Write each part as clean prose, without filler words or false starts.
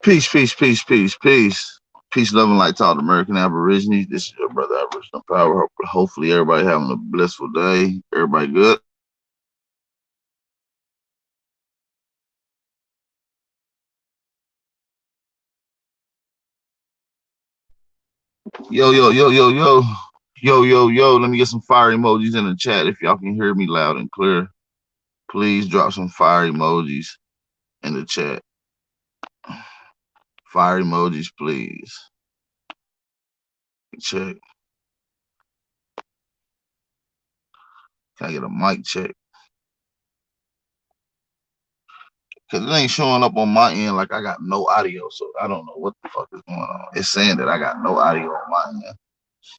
Peace, peace, peace, peace, peace. Peace, love, and light to all the American Aborigines. This is your brother, Aboriginal Power. Hopefully, everybody having a blissful day. Everybody good. Yo, yo, yo, yo, yo. Yo, yo, yo. Let me get some fire emojis in the chat if y'all can hear me loud and clear. Please drop some fire emojis in the chat. Fire emojis, please. Check. Can I get a mic check? Because it ain't showing up on my end like I got no audio, so I don't know what the fuck is going on. It's saying that I got no audio on my end.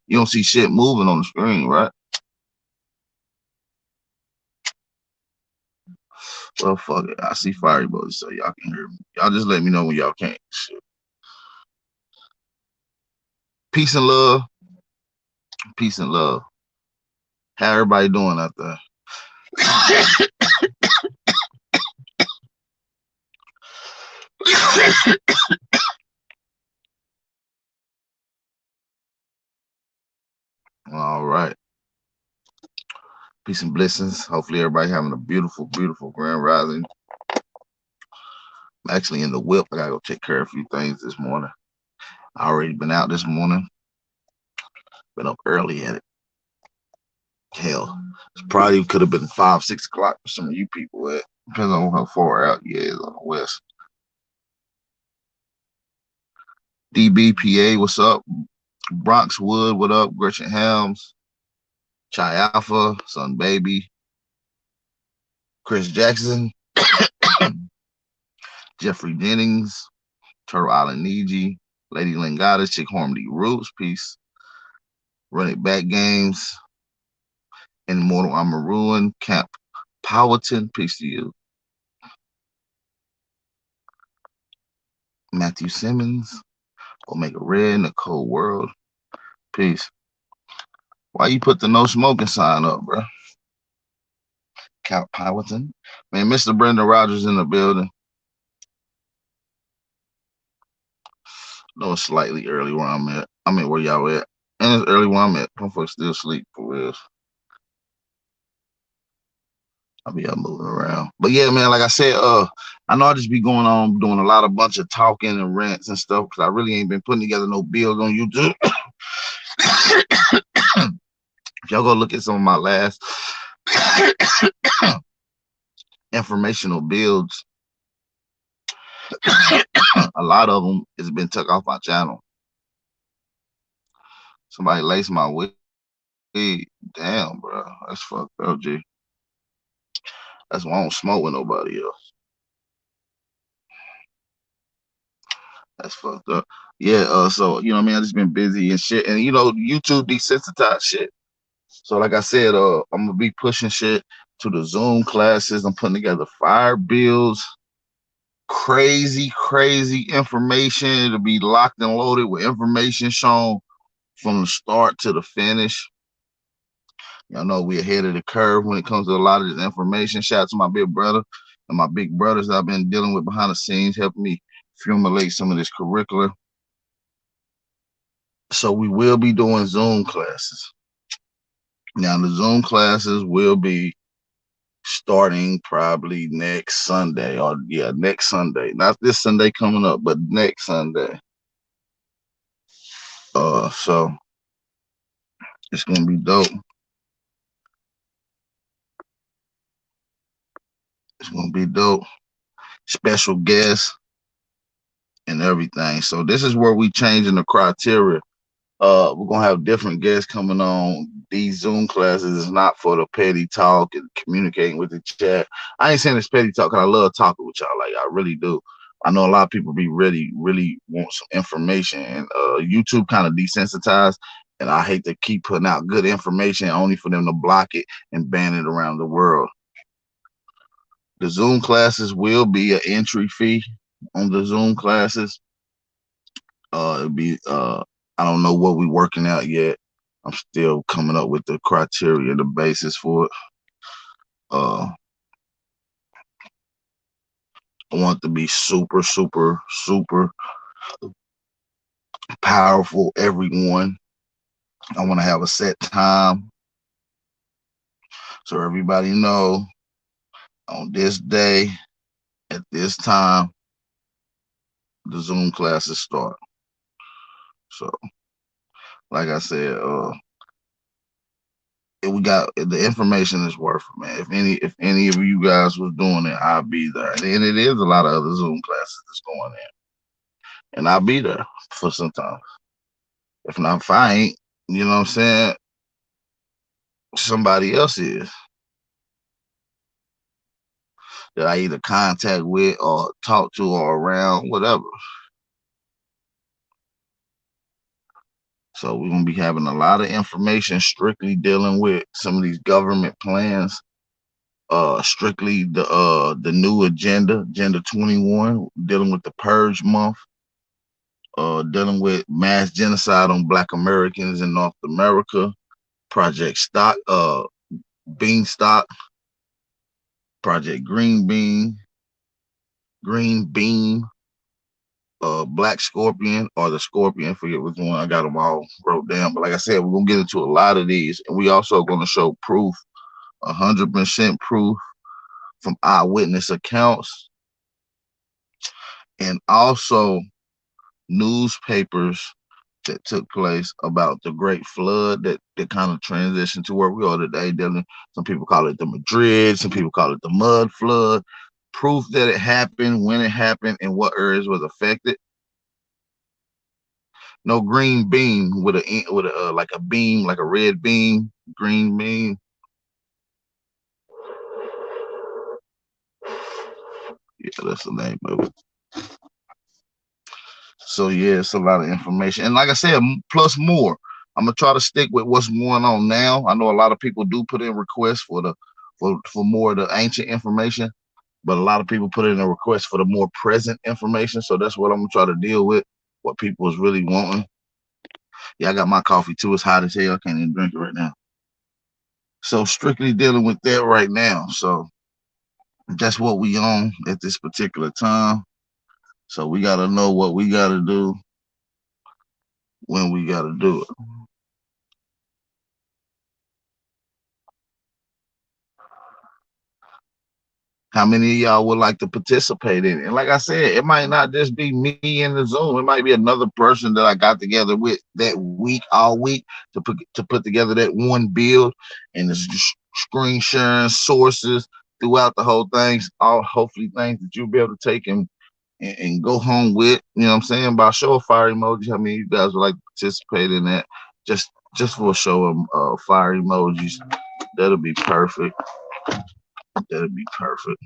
You don't see shit moving on the screen, right? Well, fuck it. I see fire emojis, so y'all can hear me. Y'all just let me know when y'all can't. Shit. Peace and love. Peace and love. How everybody doing out there? All right. Peace and blessings. Hopefully everybody having a beautiful, beautiful grand rising. I'm actually in the whip. I gotta go take care of a few things this morning. I already been out this morning. Been up early at it. Hell, it probably could have been 5, 6 o'clock for some of you people. Depends on how far out you is on the west. DBPA, what's up? Bronx Wood, what up? Gretchen Helms, Chi Alpha, Son Baby, Chris Jackson, Jeffrey Jennings, Turtle Island Niji, Lady Lingata, Chick Harmony Roots, peace. Run It Back Games, Immortal I'm a Ruin, Camp Powhatan, peace to you. Matthew Simmons, Omega Red, Nicole World, peace. Why you put the no smoking sign up, bro? Camp Powhatan. Man, Mr. Brendan Rogers in the building. No, it's slightly early where I'm at. I mean, where y'all at? And it's early where I'm at. Some folks still sleep for real. I'll be out moving around. But yeah, man, like I said, I know I just be going on doing a lot of bunch of talking and rants and stuff because I really ain't been putting together no builds on YouTube. If y'all go look at some of my last informational builds, a lot of them has been took off my channel. Somebody laced my weed. Damn, bro. That's fucked up, G. That's why I don't smoke with nobody else. That's fucked up. Yeah, so you know what I mean? I just been busy and shit. And you know, YouTube desensitized shit. So like I said, I'm gonna be pushing shit to the Zoom classes. I'm putting together fire builds, crazy, crazy information to be locked and loaded with information shown from the start to the finish. Y'all know we're ahead of the curve when it comes to a lot of this information. Shout out to my big brother and my big brothers I've been dealing with behind the scenes, helping me formulate some of this curriculum. So we will be doing Zoom classes. Now the Zoom classes will be starting probably next Sunday, or yeah, next Sunday. Not this Sunday coming up, but next Sunday. So it's gonna be dope. It's gonna be dope. Special guests and everything. So this is where we changing the criteria. We're gonna have different guests coming on. These Zoom classes is not for the petty talk and communicating with the chat. I ain't saying it's petty talk because I love talking with y'all. Like I really do. I know a lot of people be really want some information, and YouTube kind of desensitized. And I hate to keep putting out good information only for them to block it and ban it around the world. The Zoom classes will be an entry fee on the Zoom classes. It'll be I don't know what we're working out yet. I'm still coming up with the criteria, the basis for it. Uh, I want it to be super, super, super powerful. Everyone. I want to have a set time so everybody know on this day at this time the Zoom classes start. So, like I said, we got the information is worth it, man. If any of you guys was doing it, I'll be there. And it is a lot of other Zoom classes that's going in, and I'll be there for some time. If not, if I ain't, you know what I'm saying, somebody else is that I either contact with or talk to or around, whatever. So we're gonna be having a lot of information strictly dealing with some of these government plans, strictly the new agenda 21, dealing with the purge month, dealing with mass genocide on black Americans in North America, Project Stock, Beanstalk, Project Green Beam, Black Scorpion or the Scorpion, forget which one. I got them all wrote down. But like I said, we're gonna get into a lot of these, and we also gonna show proof, 100% proof from eyewitness accounts, and also newspapers that took place about the Great Flood that kind of transitioned to where we are today. Some people call it the Madrid, some people call it the Mud Flood. Proof that it happened, when it happened, and what areas was affected. No green beam with a like a beam, like a red beam, green beam. Yeah, that's the name of it. So yeah, it's a lot of information, and like I said, plus more. I'm gonna try to stick with what's going on now. I know a lot of people do put in requests for more of the ancient information, but a lot of people put in a request for the more present information. So that's what I'm gonna try to deal with. What people is really wanting. Yeah, I got my coffee too. It's hot as hell. I can't even drink it right now. So strictly dealing with that right now. So that's what we on at this particular time. So we gotta know what we gotta do when we gotta do it. How many of y'all would like to participate in it? And like I said, it might not just be me in the Zoom. It might be another person that I got together with that week, all week, to put together that one build, and it's screen sharing sources throughout the whole things. All hopefully things that you'll be able to take and go home with. You know what I'm saying? By show of fire emoji, how many of you guys would like to participate in that? Just for a show of fire emojis. That'll be perfect. That'll be perfect.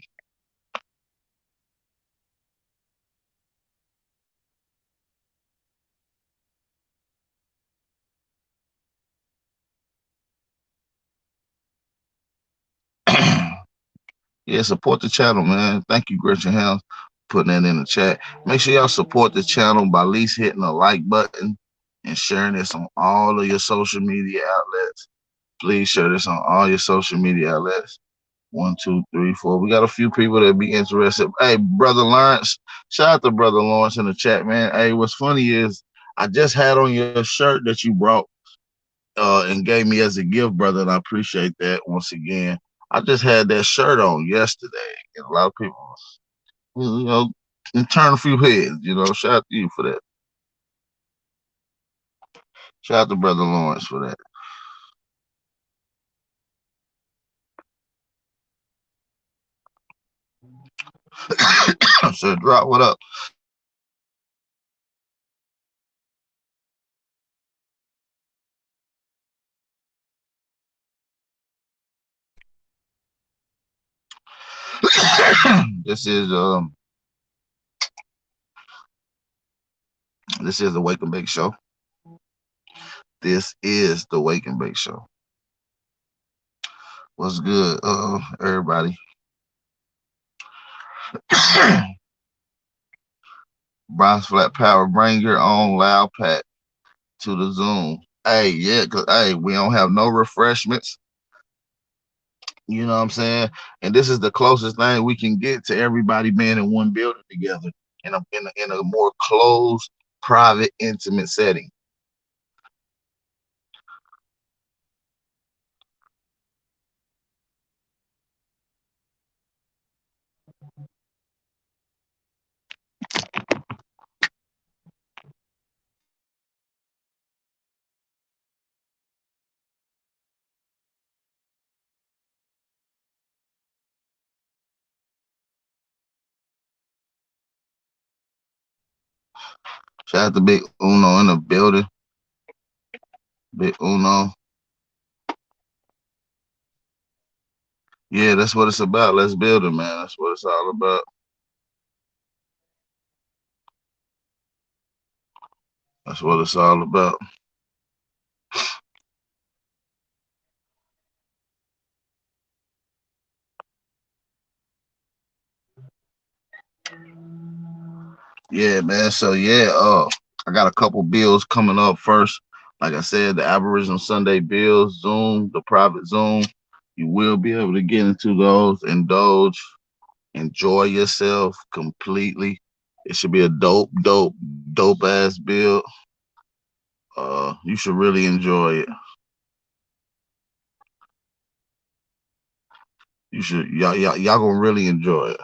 Yeah, support the channel, man. Thank you, Gretchen Helms, putting that in the chat. Make sure y'all support the channel by at least hitting the like button and sharing this on all of your social media outlets. Please share this on all your social media outlets. One, two, three, four. We got a few people that be interested. Hey, brother Lawrence, shout out to brother Lawrence in the chat, man. Hey, what's funny is I just had on your shirt that you brought and gave me as a gift, brother, and I appreciate that once again. I just had that shirt on yesterday, and a lot of people, you know, and turn a few heads. Shout out to you for that. Shout out to brother Lawrence for that. So, drop what up? this is um this is the Wake and Bake Show. This is the Wake and Bake Show. What's good, everybody? Bronze Flat Power, bring your own loud pack to the Zoom. Hey, yeah, cause hey, we don't have no refreshments. You know what I'm saying? And this is the closest thing we can get to everybody being in one building together in a more closed, private, intimate setting. Shout out to Big Uno in the building. Big Uno. Yeah, that's what it's about. Let's build it, man. That's what it's all about. That's what it's all about. Yeah, man. So yeah, I got a couple bills coming up first. Like I said, the Aboriginal Sunday bills, Zoom, the private Zoom. You will be able to get into those, indulge, enjoy yourself completely. It should be a dope ass build. You should really enjoy it. Y'all gonna really enjoy it.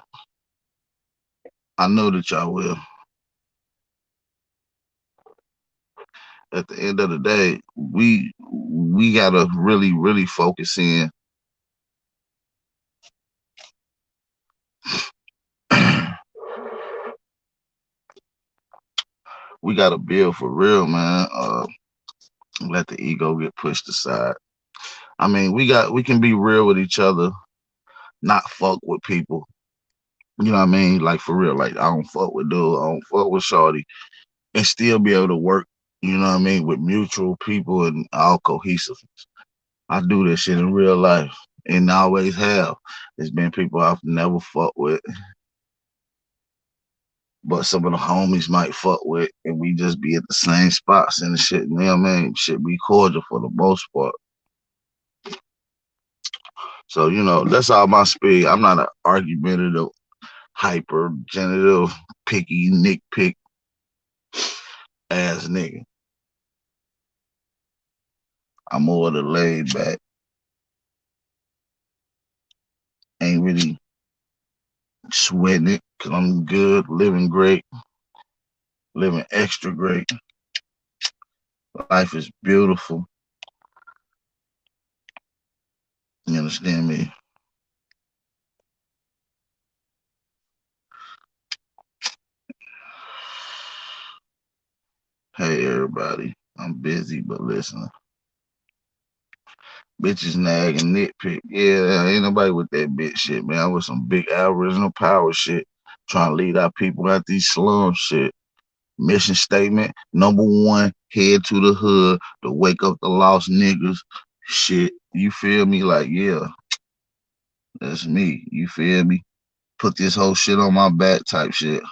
I know that y'all will. At the end of the day, we gotta really focus in. We gotta build for real, man. Let the ego get pushed aside. I mean, we can be real with each other, not fuck with people. You know what I mean? Like for real. Like I don't fuck with dude, I don't fuck with Shorty, and still be able to work. You know what I mean? With mutual people and all cohesive. I do this shit in real life and always have. There's been people I've never fucked with, but some of the homies might fuck with, and we just be at the same spots and the shit. You know what I mean? Shit be cordial for the most part. So that's all my speed. I'm not an argumentative, hyper, genitive, picky, nitpick ass nigga. I'm more of the laid back, ain't really sweating it because I'm good, living great, living extra great. Life is beautiful. You understand me? Hey, everybody. I'm busy, but listen. Bitches nag and nitpick. Yeah, ain't nobody with that bitch shit, man. I was some big Aboriginal power shit. Trying to lead our people out these slums shit. Mission statement number one: head to the hood to wake up the lost niggas. Shit, you feel me? Like, yeah, that's me. You feel me? Put this whole shit on my back type shit.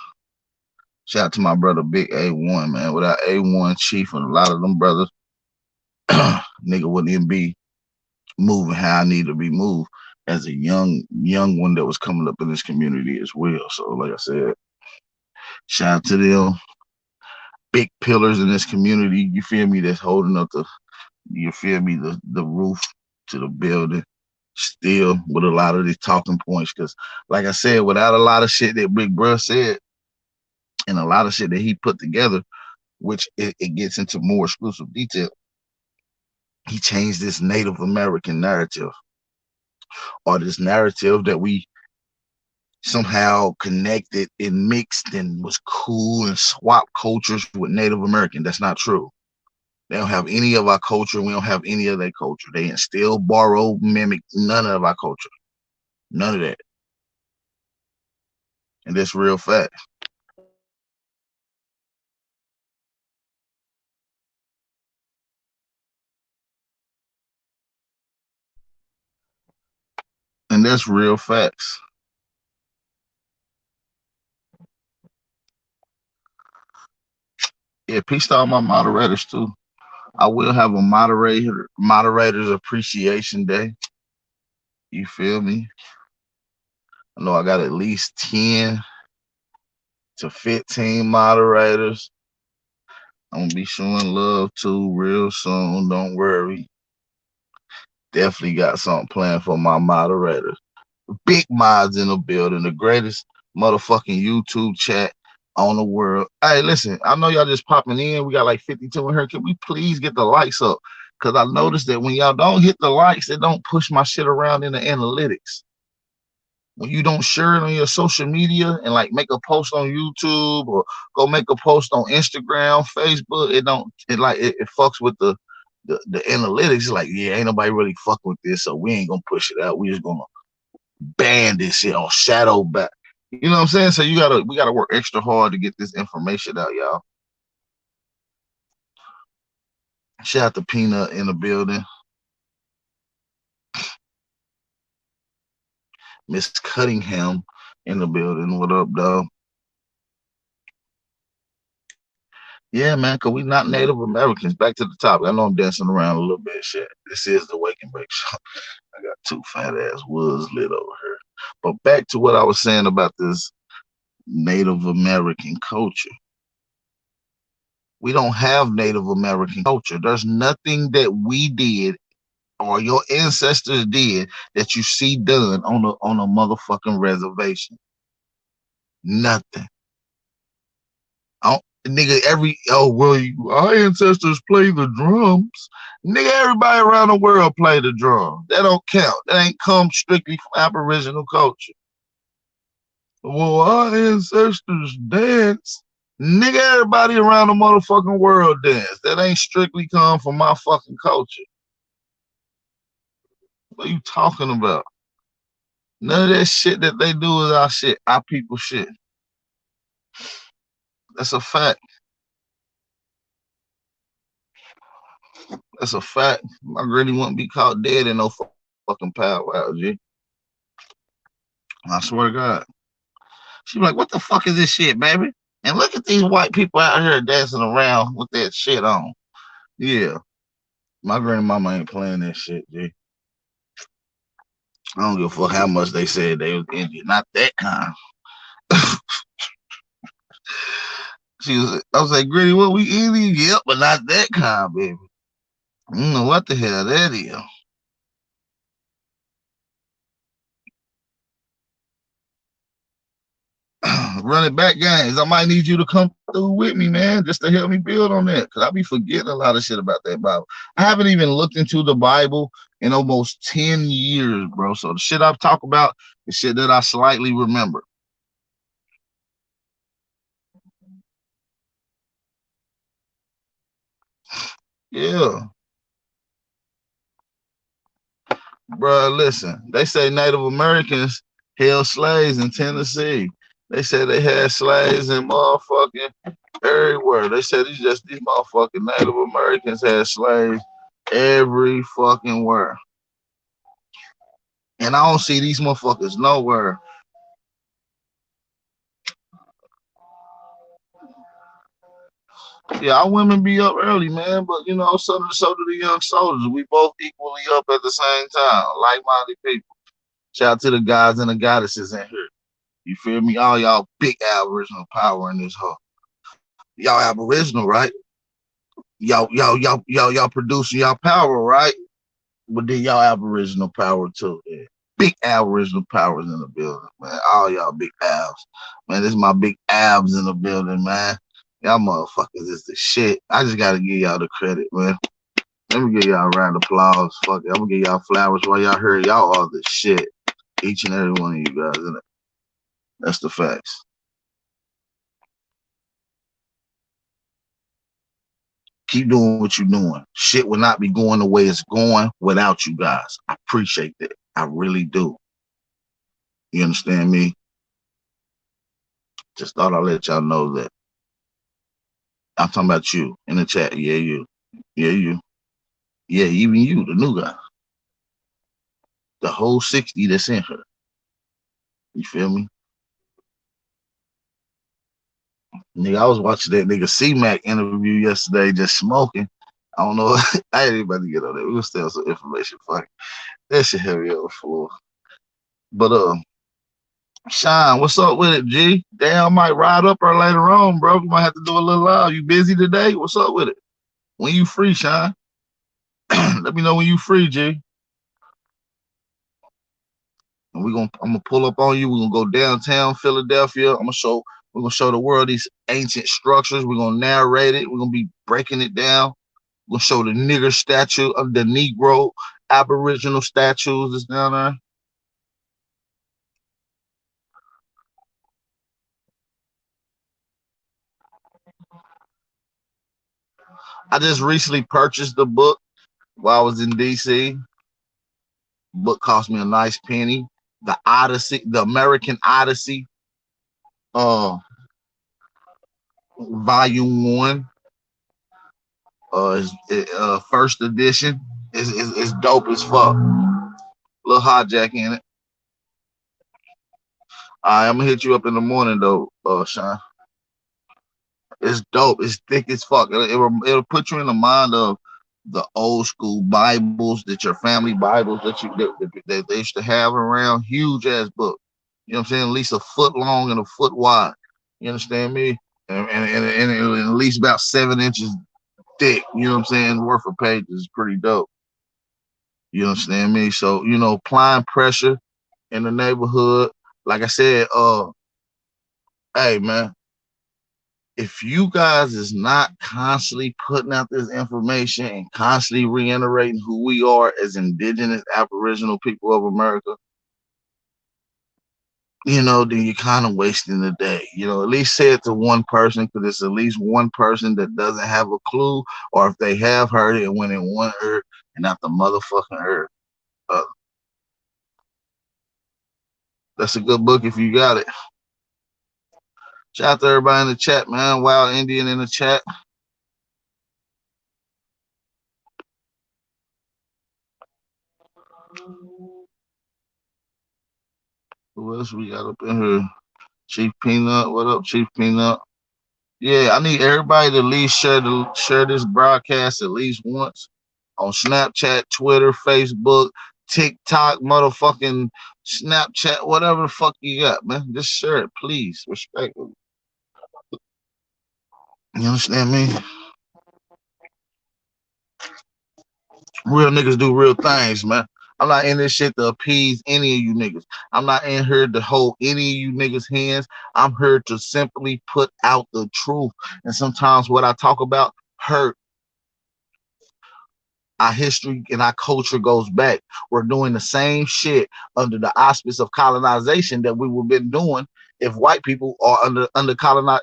Shout out to my brother Big A1, man. Without A1 Chief and a lot of them brothers, nigga wouldn't even be moving how I need to be moved as a young one that was coming up in this community as well. So, like I said, shout out to them big pillars in this community. You feel me? That's holding up you feel me, the roof to the building. Still with a lot of these talking points, because like I said, without a lot of shit that Big Bruh said and a lot of shit that he put together, which it gets into more exclusive detail, he changed this Native American narrative, or this narrative that we somehow connected and mixed and was cool and swapped cultures with Native American. That's not true. They don't have any of our culture. We don't have any of their culture. They instill, borrow, mimic none of our culture. None of that. And that's real fact. And that's real facts. Yeah, peace to all my moderators too. I will have a moderators appreciation day. You feel me? I know I got at least 10 to 15 moderators. I'm gonna be showing love to real soon. Don't worry. Definitely got something planned for my moderators. Big mods in the building. The greatest motherfucking YouTube chat on the world. Hey, listen, I know y'all just popping in. We got like 52 in here. Can we please get the likes up? Because I noticed that when y'all don't hit the likes, it don't push my shit around in the analytics. When you don't share it on your social media and like make a post on YouTube or go make a post on Instagram, Facebook, it fucks with the analytics. It's like, yeah, ain't nobody really fucking with this, so we ain't gonna push it out. We just gonna ban this shit or shadow back. You know what I'm saying? So we gotta work extra hard to get this information out, y'all. Shout out to Peanut in the building. Miss Cunningham in the building. What up, though? Yeah, man, because we not Native Americans. Back to the topic. I know I'm dancing around a little bit. Shit. This is the Wake and Bake Show. I got two fat ass woods lit over here. But back to what I was saying about this Native American culture. We don't have Native American culture. There's nothing that we did or your ancestors did that you see done on a motherfucking reservation. Nothing. Nigga, our ancestors play the drums. Nigga, everybody around the world play the drum. That don't count. That ain't come strictly from Aboriginal culture. Well, our ancestors dance. Nigga, everybody around the motherfucking world dance. That ain't strictly come from my fucking culture. What are you talking about? None of that shit that they do is our shit, our people shit. That's a fact. That's a fact. My granny wouldn't be caught dead in no fucking powwow, G. I swear to God. She be like, what the fuck is this shit, baby? And look at these white people out here dancing around with that shit on. Yeah. My grandmama ain't playing that shit, G. I don't give a fuck how much they said they was Indian. Not that kind. I was like, Granny, what we Indian? Yep, but not that kind, baby. I don't know what the hell that is. Running back games. I might need you to come through with me, man, just to help me build on that. Cause I be forgetting a lot of shit about that Bible. I haven't even looked into the Bible in almost 10 years, bro. So the shit I've talked about is shit that I slightly remember. Yeah. Bro, listen. They say Native Americans held slaves in Tennessee. They said they had slaves in motherfucking everywhere. They said these motherfucking Native Americans had slaves every fucking where. And I don't see these motherfuckers nowhere. Yeah, our women be up early, man, but you know, so do the young soldiers. We both equally up at the same time, like-minded people. Shout out to the guys and the goddesses in here. You feel me? All y'all big Aboriginal power in this hoe. Y'all Aboriginal, right? Y'all producing y'all power, right? But then y'all Aboriginal power too. Yeah. Big Aboriginal powers in the building, man. All y'all big abs. Man, this is my big abs in the building, man. Y'all motherfuckers is the shit. I just gotta give y'all the credit, man. Let me give y'all a round of applause. Fuck it. I'm gonna give y'all flowers while y'all heard y'all all the shit. Each and every one of you guys, isn't it? That's the facts. Keep doing what you're doing. Shit will not be going the way it's going without you guys. I appreciate that. I really do. You understand me? Just thought I'd let y'all know that. I'm talking about you in the chat. Yeah, you. Yeah, you. Yeah, even you, the new guy. The whole 60 that's in her. You feel me? Nigga, I was watching that nigga C-Mac interview yesterday just smoking. I don't know. I ain't even about to get on that. We'll still some information. Fuck. That shit heavy on the floor. But Shine, what's up with it, G? Damn, I might ride up or later on, bro. We might have to do a little live. You busy today? What's up with it? When you free, Shine? Let me know when you free, G. And I'm gonna pull up on you. We're gonna go downtown Philadelphia. We're gonna show the world these ancient structures. We're gonna narrate it. We're gonna be breaking it down. We're gonna show the nigger statue of the Negro Aboriginal statues that's down there. I just recently purchased the book while I was in DC. Book cost me a nice penny. The Odyssey, the American Odyssey, uh, Volume One, first edition. Is dope as fuck. Little hijack in it. I'm gonna hit you up in the morning though, Sean. It's dope. It's thick as fuck. It'll put you in the mind of the old school Bibles that your family Bibles that they used to have around. Huge ass book. You know what I'm saying? At least a foot long and a foot wide. You understand me? And at least about 7 inches thick. You know what I'm saying? Worth of pages is pretty dope. You understand me? So applying pressure in the neighborhood. Like I said, hey man, if you guys is not constantly putting out this information and constantly reiterating who we are as indigenous aboriginal people of America, then you're kind of wasting the day. At least say it to one person, because it's at least one person that doesn't have a clue, or if they have heard it, it went in one ear and not the motherfucking ear. Uh, that's a good book if you got it. Shout out to everybody in the chat, man. Wild Indian in the chat. Who else we got up in here? Chief Peanut. What up, Chief Peanut? Yeah, I need everybody to at least share this broadcast at least once on Snapchat, Twitter, Facebook, TikTok, motherfucking Snapchat, whatever the fuck you got, man. Just share it, please. Respectfully. You understand me? Real niggas do real things, man. I'm not in this shit to appease any of you niggas. I'm not in here to hold any of you niggas' hands. I'm here to simply put out the truth. And sometimes what I talk about hurt. Our history and our culture goes back. We're doing the same shit under the auspice of colonization that we would have been doing if white people are under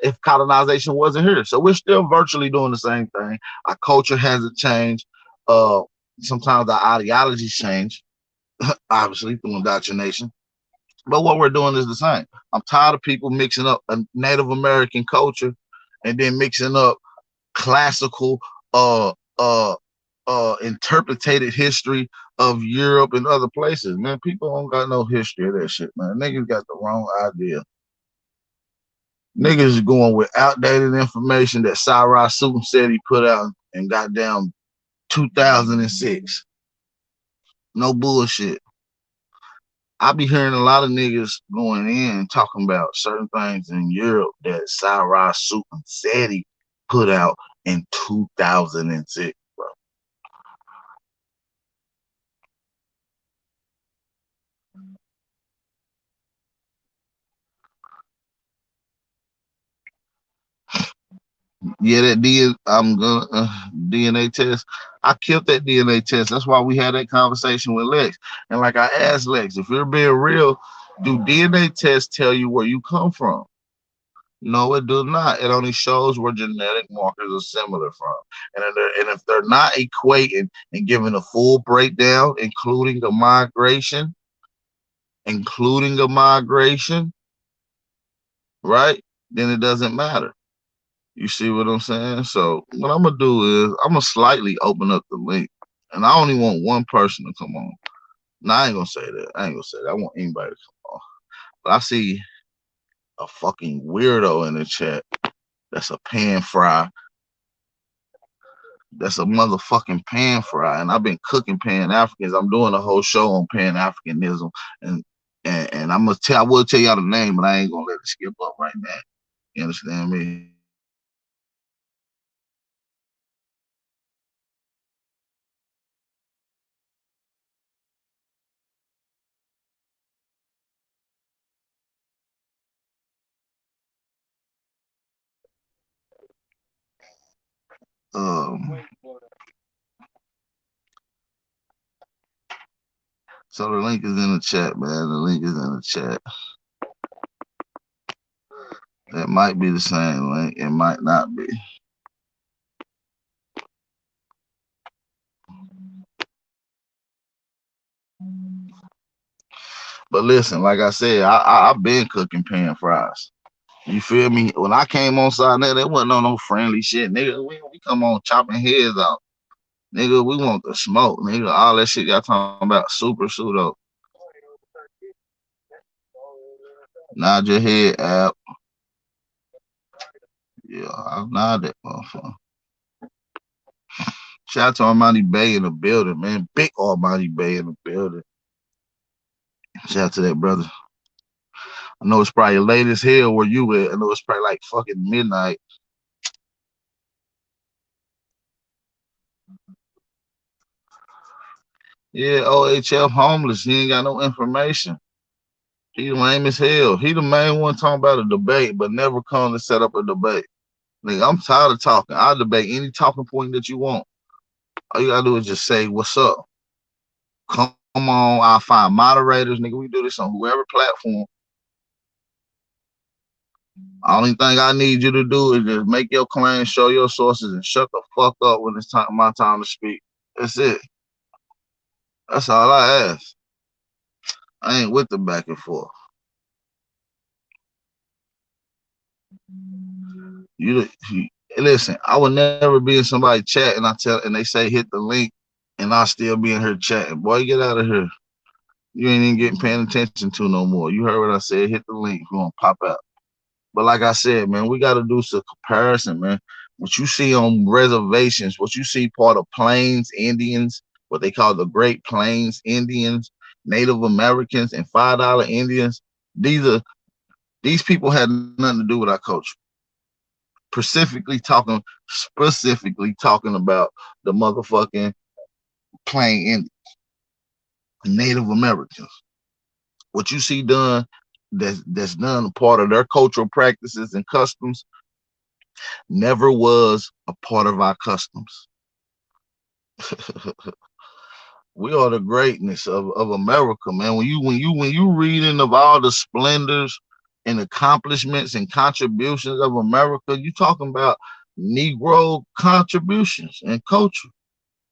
if colonization wasn't here. So we're still virtually doing the same thing. Our culture hasn't changed. Uh, Sometimes our ideologies change, obviously through indoctrination. But what we're doing is the same. I'm tired of people mixing up a Native American culture and then mixing up classical uh uh interpreted history of Europe and other places. Man, people don't got no history of that shit, man. Niggas got the wrong idea. Niggas is going with outdated information that Cyrus Sutton said he put out and got down 2006. No bullshit. I be hearing a lot of niggas going in and talking about certain things in Europe that Cyrus Sutton said he put out in 2006. Yeah, I'm gonna DNA test. I killed that DNA test. That's why we had that conversation with Lex. And like I asked Lex, if you're being real, do DNA tests tell you where you come from? No, it does not. It only shows where genetic markers are similar from. And if they're not equating and giving a full breakdown, including a migration, right? Then it doesn't matter. You see what I'm saying? So what I'm gonna do is I'm gonna slightly open up the link, and I only want one person to come on. No, I ain't gonna say that. I ain't gonna say that. I want anybody to come on. But I see a fucking weirdo in the chat. That's a pan fry. That's a motherfucking pan fry. And I've been cooking Pan Africans. I'm doing a whole show on Pan Africanism and And I will tell y'all the name, but I ain't gonna let it skip up right now. You understand me? Um, so the link is in the chat, man. The link is in the chat. That might be the same link. It might not be. But listen, like I said, I've been cooking pan fries. You feel me? When I came on side there wasn't no friendly shit, nigga. We come on chopping heads off, nigga. We want the smoke, nigga. All that shit y'all talking about super pseudo. Nod your head, app. Yeah, I'm not that motherfucker. Shout out to Almighty Bay in the building, man. Big Almighty Bay in the building. Shout out to that brother. I know it's probably late as hell where you at. I know it's probably like fucking midnight. Yeah, OHF homeless. He ain't got no information. He lame as hell. He the main one talking about a debate, but never come to set up a debate. Nigga, I'm tired of talking. I'll debate any talking point that you want. All you gotta do is just say, what's up? Come on, I'll find moderators. Nigga, we do this on whoever platform. Only thing I need you to do is just make your claim, show your sources, and shut the fuck up when it's time my time to speak. That's it. That's all I ask. I ain't with the back and forth. You listen. I would never be in somebody's chat and they say hit the link, and I still be in here chatting. Boy, get out of here. You ain't even getting paying attention to no more. You heard what I said. Hit the link. You're gonna pop out. But like I said, man, we got to do some comparison, man. What you see on reservations, what you see part of Plains Indians, what they call the Great Plains Indians, Native Americans, and $5 Indians. These people had nothing to do with our culture. Specifically talking about the motherfucking Plain Indians, Native Americans. What you see done that's done a part of their cultural practices and customs never was a part of our customs. We are the greatness of America, man. When you reading of all the splendors and accomplishments and contributions of America, you talking about Negro contributions and culture.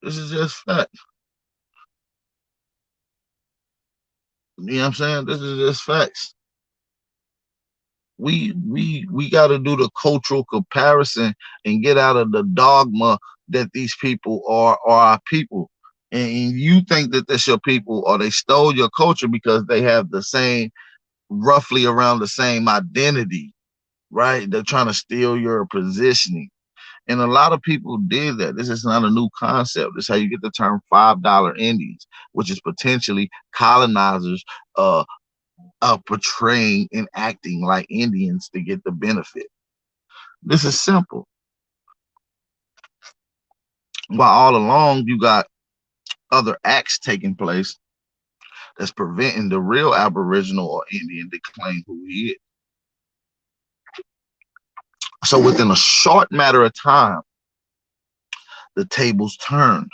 This is just fact. You know what I'm saying? This is just facts. We got to do the cultural comparison and get out of the dogma that these people are our people, and you think that that's your people or they stole your culture because they have the same, roughly around the same identity, right? They're trying to steal your positioning, and a lot of people did that. This is not a new concept. This is how you get the term $5 Indians, which is potentially colonizers portraying and acting like Indians to get the benefit. This is simple. While all along you got other acts taking place that's preventing the real Aboriginal or Indian to claim who he is. So within a short matter of time, the tables turned.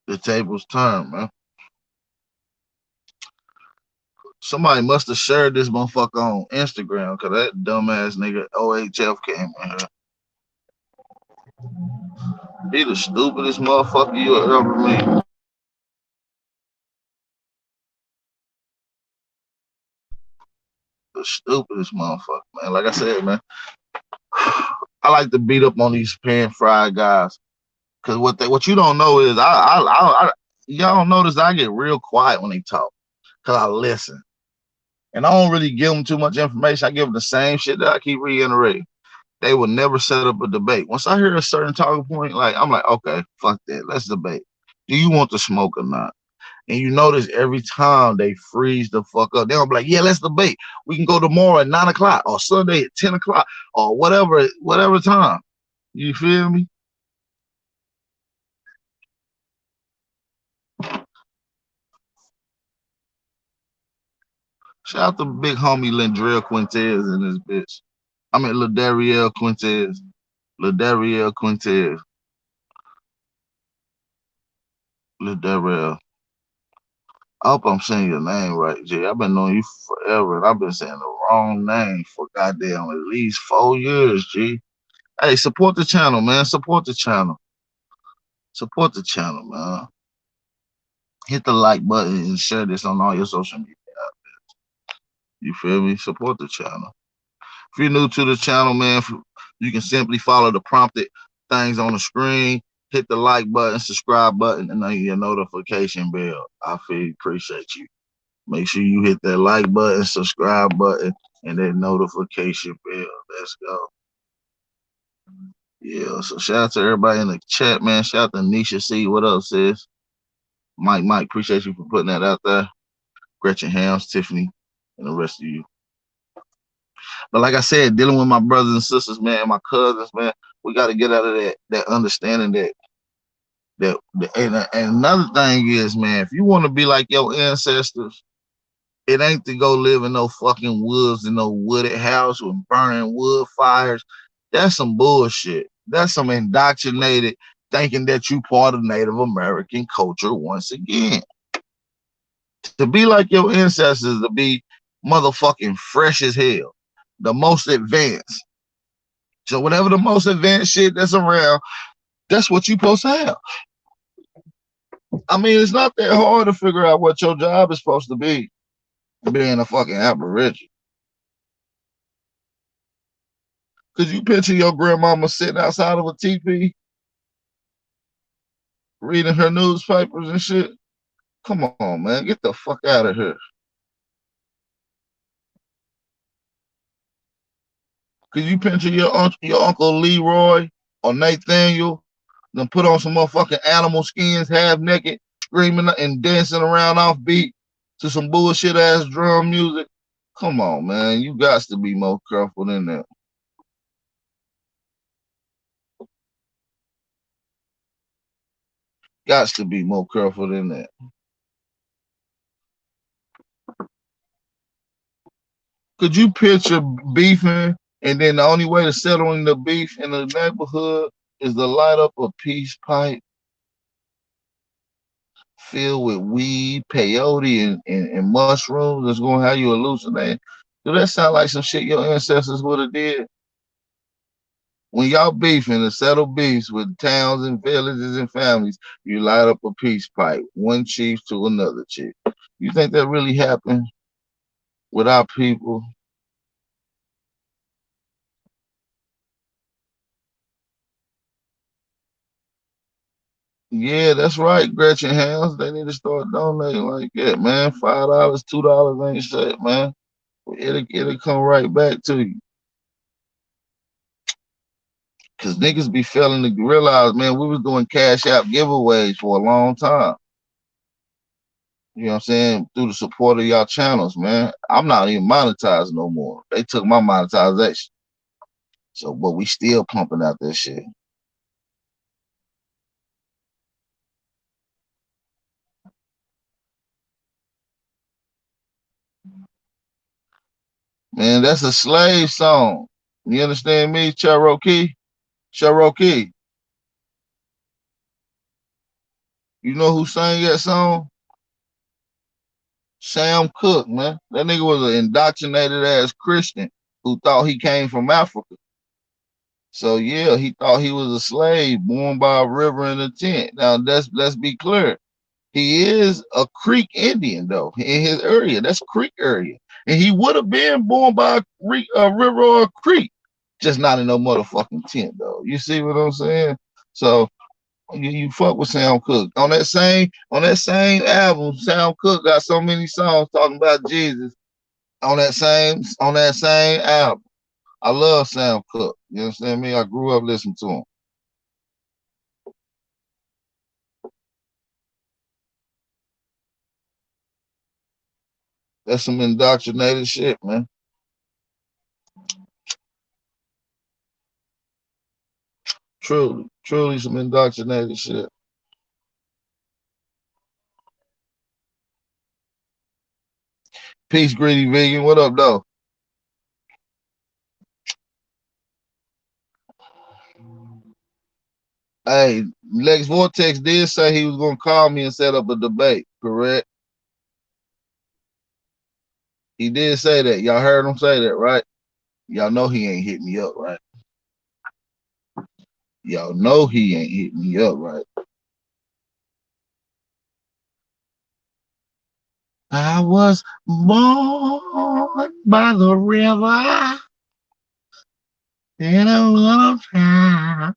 The tables turned, man. Somebody must have shared this motherfucker on Instagram because that dumbass nigga OHF came in here. He the stupidest motherfucker you ever meet. The stupidest motherfucker, man. Like I said, man, I like to beat up on these pan fried guys because what you don't know is y'all don't notice I get real quiet when they talk because I listen. And I don't really give them too much information. I give them the same shit that I keep reiterating. They will never set up a debate. Once I hear a certain talking point, like I'm like, okay, fuck that. Let's debate. Do you want the smoke or not? And you notice every time they freeze the fuck up, they'll be like, yeah, let's debate. We can go tomorrow at 9 o'clock or Sunday at 10 o'clock or whatever time. You feel me? Shout out to big homie Lindrell Quintez and this bitch. I mean Ladariel Quintez. Ladariel Quintez. Ladariel. I hope I'm saying your name right, Jay. I've been knowing you forever, and I've been saying the wrong name for goddamn at least 4 years, G. Hey, support the channel, man. Support the channel. Support the channel, man. Hit the like button and share this on all your social media. You feel me? Support the channel. If you're new to the channel, man, you can simply follow the prompted things on the screen. Hit the like button, subscribe button, and then your notification bell. I feel appreciate you. Make sure you hit that like button, subscribe button, and that notification bell. Let's go. Yeah, so shout out to everybody in the chat, man. Shout out to Nisha C. What up, sis? Mike, appreciate you for putting that out there. Gretchen Hams, Tiffany, and the rest of you. But like I said, dealing with my brothers and sisters, man, my cousins, man, we got to get out of that understanding and another thing is, man, if you want to be like your ancestors, it ain't to go live in no fucking woods in no wooded house with burning wood fires. That's some bullshit. That's some indoctrinated thinking that you part of Native American culture once again. To be like your ancestors, to be motherfucking fresh as hell, the most advanced. So whatever the most advanced shit that's around, that's what you supposed to have. I mean, it's not that hard to figure out what your job is supposed to be, being a fucking aboriginal. Could you picture your grandmama sitting outside of a teepee, reading her newspapers and shit? Come on, man, get the fuck out of here. Could you picture your uncle Leroy or Nathaniel, then put on some motherfucking animal skins, half naked, screaming and dancing around off beat to some bullshit ass drum music? Come on, man, you got to be more careful than that. Got to be more careful than that. Could you picture beefing and then the only way to settling the beef in the neighborhood is to light up a peace pipe filled with weed, peyote, and mushrooms that's going to have you hallucinate? Do that sound like some shit your ancestors would have did? When y'all beefing and settle beefs with towns and villages and families, you light up a peace pipe, one chief to another chief. You think that really happened with our people? Yeah, that's right, Gretchen House. They need to start donating like that, man. $5, $2 ain't shit, man. It'll come right back to you. Cause niggas be failing to realize, man, we was doing cash out giveaways for a long time. You know what I'm saying? Through the support of y'all channels, man. I'm not even monetized no more. They took my monetization. So, but we still pumping out that shit. Man, that's a slave song. You understand me? Cherokee? Cherokee. You know who sang that song? Sam Cooke, man. That nigga was an indoctrinated ass Christian who thought he came from Africa. So yeah, he thought he was a slave born by a river in a tent. Now let's be clear. He is a Creek Indian though in his area. That's Creek area, and he would have been born by a river or a creek, just not in no motherfucking tent though. You see what I'm saying? So you fuck with Sam Cooke on that same album. Sam Cooke got so many songs talking about Jesus. on that same album. I love Sam Cooke. You understand me? I grew up listening to him. That's some indoctrinated shit, man. Truly, truly some indoctrinated shit. Peace, greedy vegan. What up, though? Hey, Lex Vortex did say he was gonna call me and set up a debate, correct? He did say that. Y'all heard him say that, right? Y'all know he ain't hit me up, right? Y'all know he ain't hit me up, right? I was born by the river in a little town.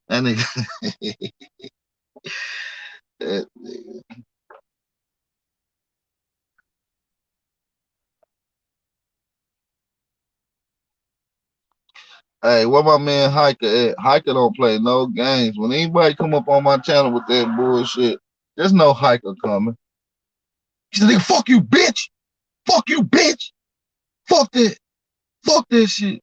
And hey, what my man Hiker at? Hiker don't play no games. When anybody come up on my channel with that bullshit, there's no Hiker coming. He said, fuck you, bitch. Fuck you, bitch. Fuck that. Fuck that shit.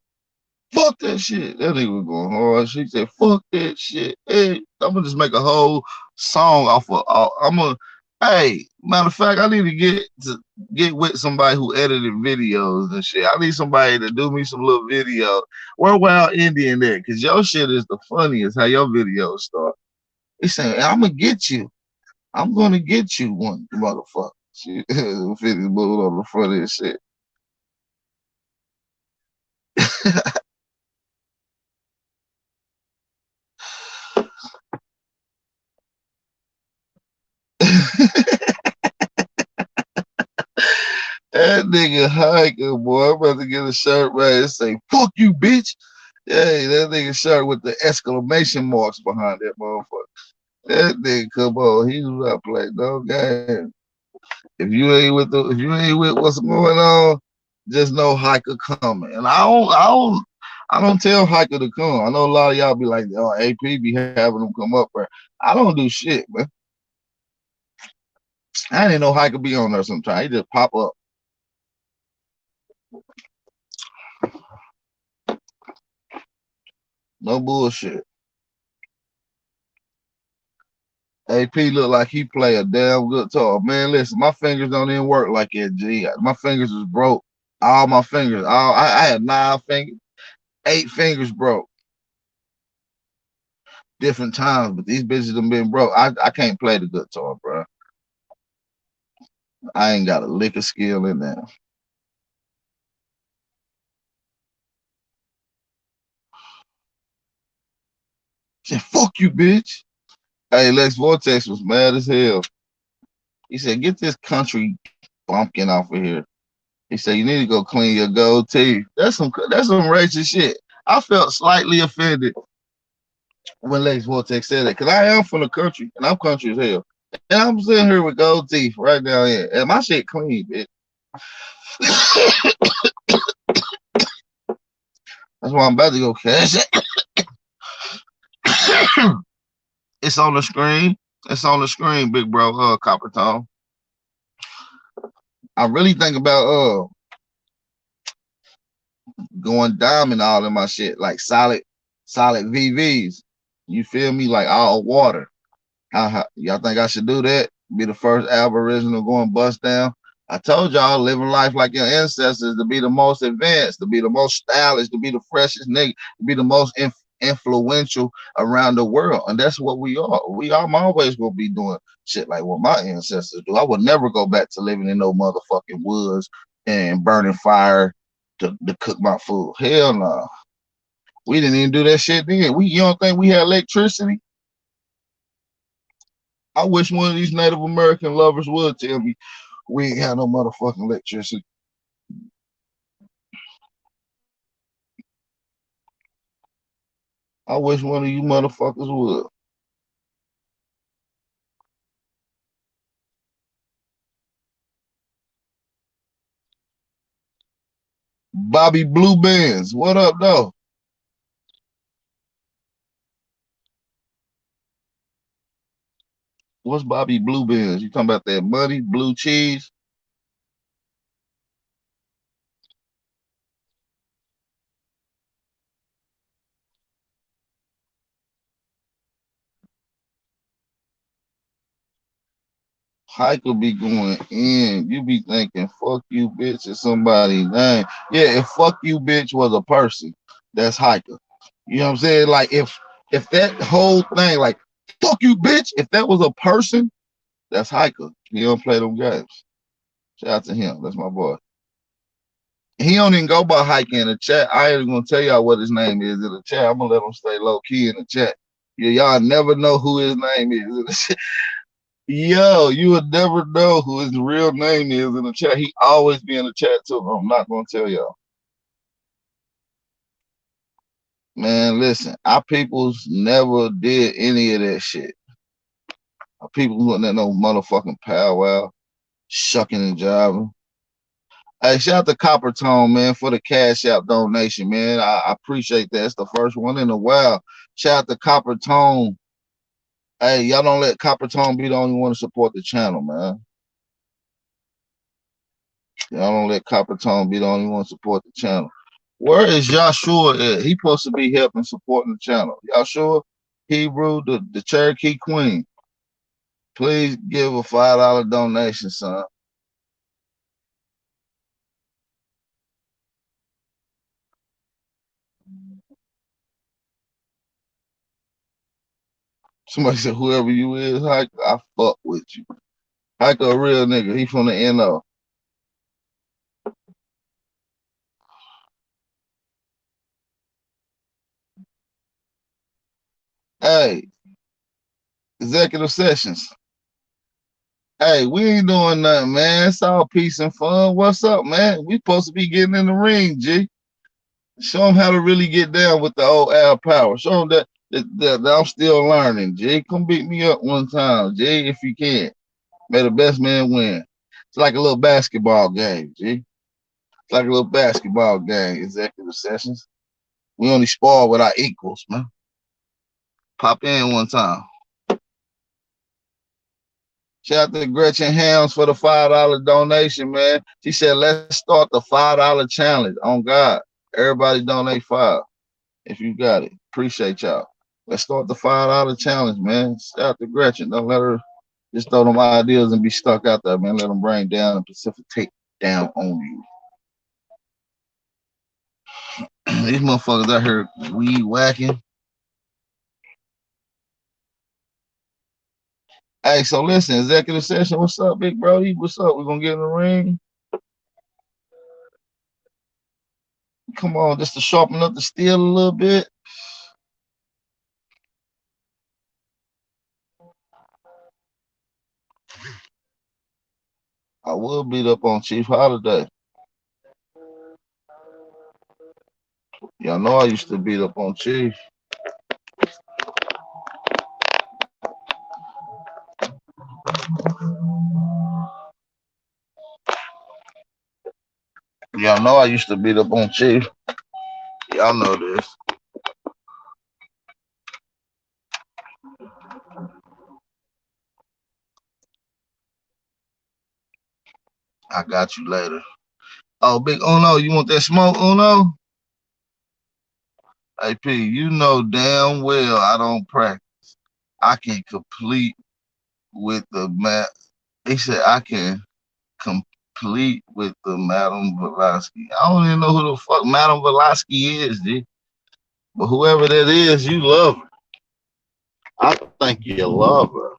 Fuck that shit. That nigga was going hard. She said, fuck that shit. Hey, I'm gonna just make a whole song off of I'm gonna hey, matter of fact, I need to get with somebody who edited videos and shit. I need somebody to do me some little video. Where Wild Indian there? Cause your shit is the funniest how your videos start. He saying, I'm gonna get you. I'm gonna get you one motherfucker. Shit. 50 bull on the front of this shit. That nigga hiker, boy. I'm about to get a shirt right and say, fuck you, bitch. Hey, that nigga shirt with the exclamation marks behind that motherfucker. That nigga, come on, he was not playing no game. If you ain't with what's going on, just know hiker coming. And I don't tell hiker to come. I know a lot of y'all be like, oh, AP be having them come up there. I don't do shit, man. I didn't know hiker be on there sometimes. He just pop up. No bullshit. AP look like he play a damn good guitar. Man, listen, my fingers don't even work like that, G. My fingers was broke. All my fingers. I had 9 fingers, 8 fingers broke. Different times, but these bitches done been broke. I can't play the guitar, bro. I ain't got a lick of skill in there. She said, fuck you, bitch. Hey, Lex Vortex was mad as hell. He said, get this country bumpkin off of here. He said, you need to go clean your gold teeth. That's some racist shit. I felt slightly offended when Lex Vortex said that, because I am from the country, and I'm country as hell. And I'm sitting here with gold teeth right down here. And my shit clean, bitch. That's why I'm about to go cash it. It's on the screen. It's on the screen, big bro, Copper Tone. I really think about going diamond all in my shit, like solid VVs. You feel me? Like all water. Y'all think I should do that? Be the first Aboriginal going bust down? I told y'all, living life like your ancestors, to be the most advanced, to be the most stylish, to be the freshest nigga, to be the most influential around the world. And that's what we are. I'm always going to be doing shit like what my ancestors do. I would never go back to living in no motherfucking woods and burning fire to cook my food. Hell no. Nah. We didn't even do that shit then. You don't think we had electricity? I wish one of these Native American lovers would tell me we ain't had no motherfucking electricity. I wish one of you motherfuckers would. Bobby Blue Bands. What up, though? What's Bobby Blue Bands? You talking about that money, blue cheese? Hiker be going in. You be thinking, fuck you, bitch, is somebody's name. Yeah, if fuck you, bitch was a person, that's Hiker. You know what I'm saying? Like if that whole thing, like fuck you, bitch, if that was a person, that's Hiker. He don't play them games. Shout out to him. That's my boy. He don't even go by Hiker in the chat. I ain't gonna tell y'all what his name is in the chat. I'm gonna let him stay low key in the chat. Yeah, y'all never know who his name is in the chat. Yo, you would never know who his real name is in the chat. He always be in the chat too. I'm not gonna tell y'all. Man, listen, our peoples never did any of that shit. Our people wasn't at no motherfucking powwow, shucking and jiving. Hey, shout out to Copper Tone, man, for the Cash App donation, man. I appreciate that. It's the first one in a while. Shout out to Copper Tone. Hey, y'all don't let Copper Tone be the only one to support the channel, man. Y'all don't let Copper Tone be the only one to support the channel. Where is Yahshua at? He supposed to be helping supporting the channel. Yahshua, Hebrew, the Cherokee Queen. Please give a $5 donation, son. Somebody said, whoever you is, I fuck with you. Hike a real nigga. He from the NO. Hey, executive sessions. Hey, we ain't doing nothing, man. It's all peace and fun. What's up, man? We supposed to be getting in the ring, G. Show them how to really get down with the old Al Power. Show them that I'm still learning, G. Come beat me up one time, G, if you can. May the best man win. It's like a little basketball game, G. It's like a little basketball game, executive sessions. We only spar with our equals, man. Pop in one time. Shout out to Gretchen Helms for the $5 donation, man. She said, let's start the $5 challenge. On God. Everybody donate 5 if you got it. Appreciate y'all. Let's start the $5 challenge, man. Shout out to Gretchen. Don't let her just throw them ideas and be stuck out there, man. Let them bring down and precipitate down on you. These motherfuckers out here weed whacking. Hey, so listen, executive session. What's up, big Brody? What's up? We gonna get in the ring? Come on, just to sharpen up the steel a little bit. I will beat up on Chief Holiday. Y'all know I used to beat up on Chief. Y'all know I used to beat up on Chief. Y'all know this. I got you later. Oh, big Uno, you want that smoke, Uno? Hey, P, you know damn well I don't practice. I can complete with the mat. He said I can complete with the Madam Velasquez. I don't even know who the fuck Madam Velasquez is, G. But whoever that is, you love her. I think you love her.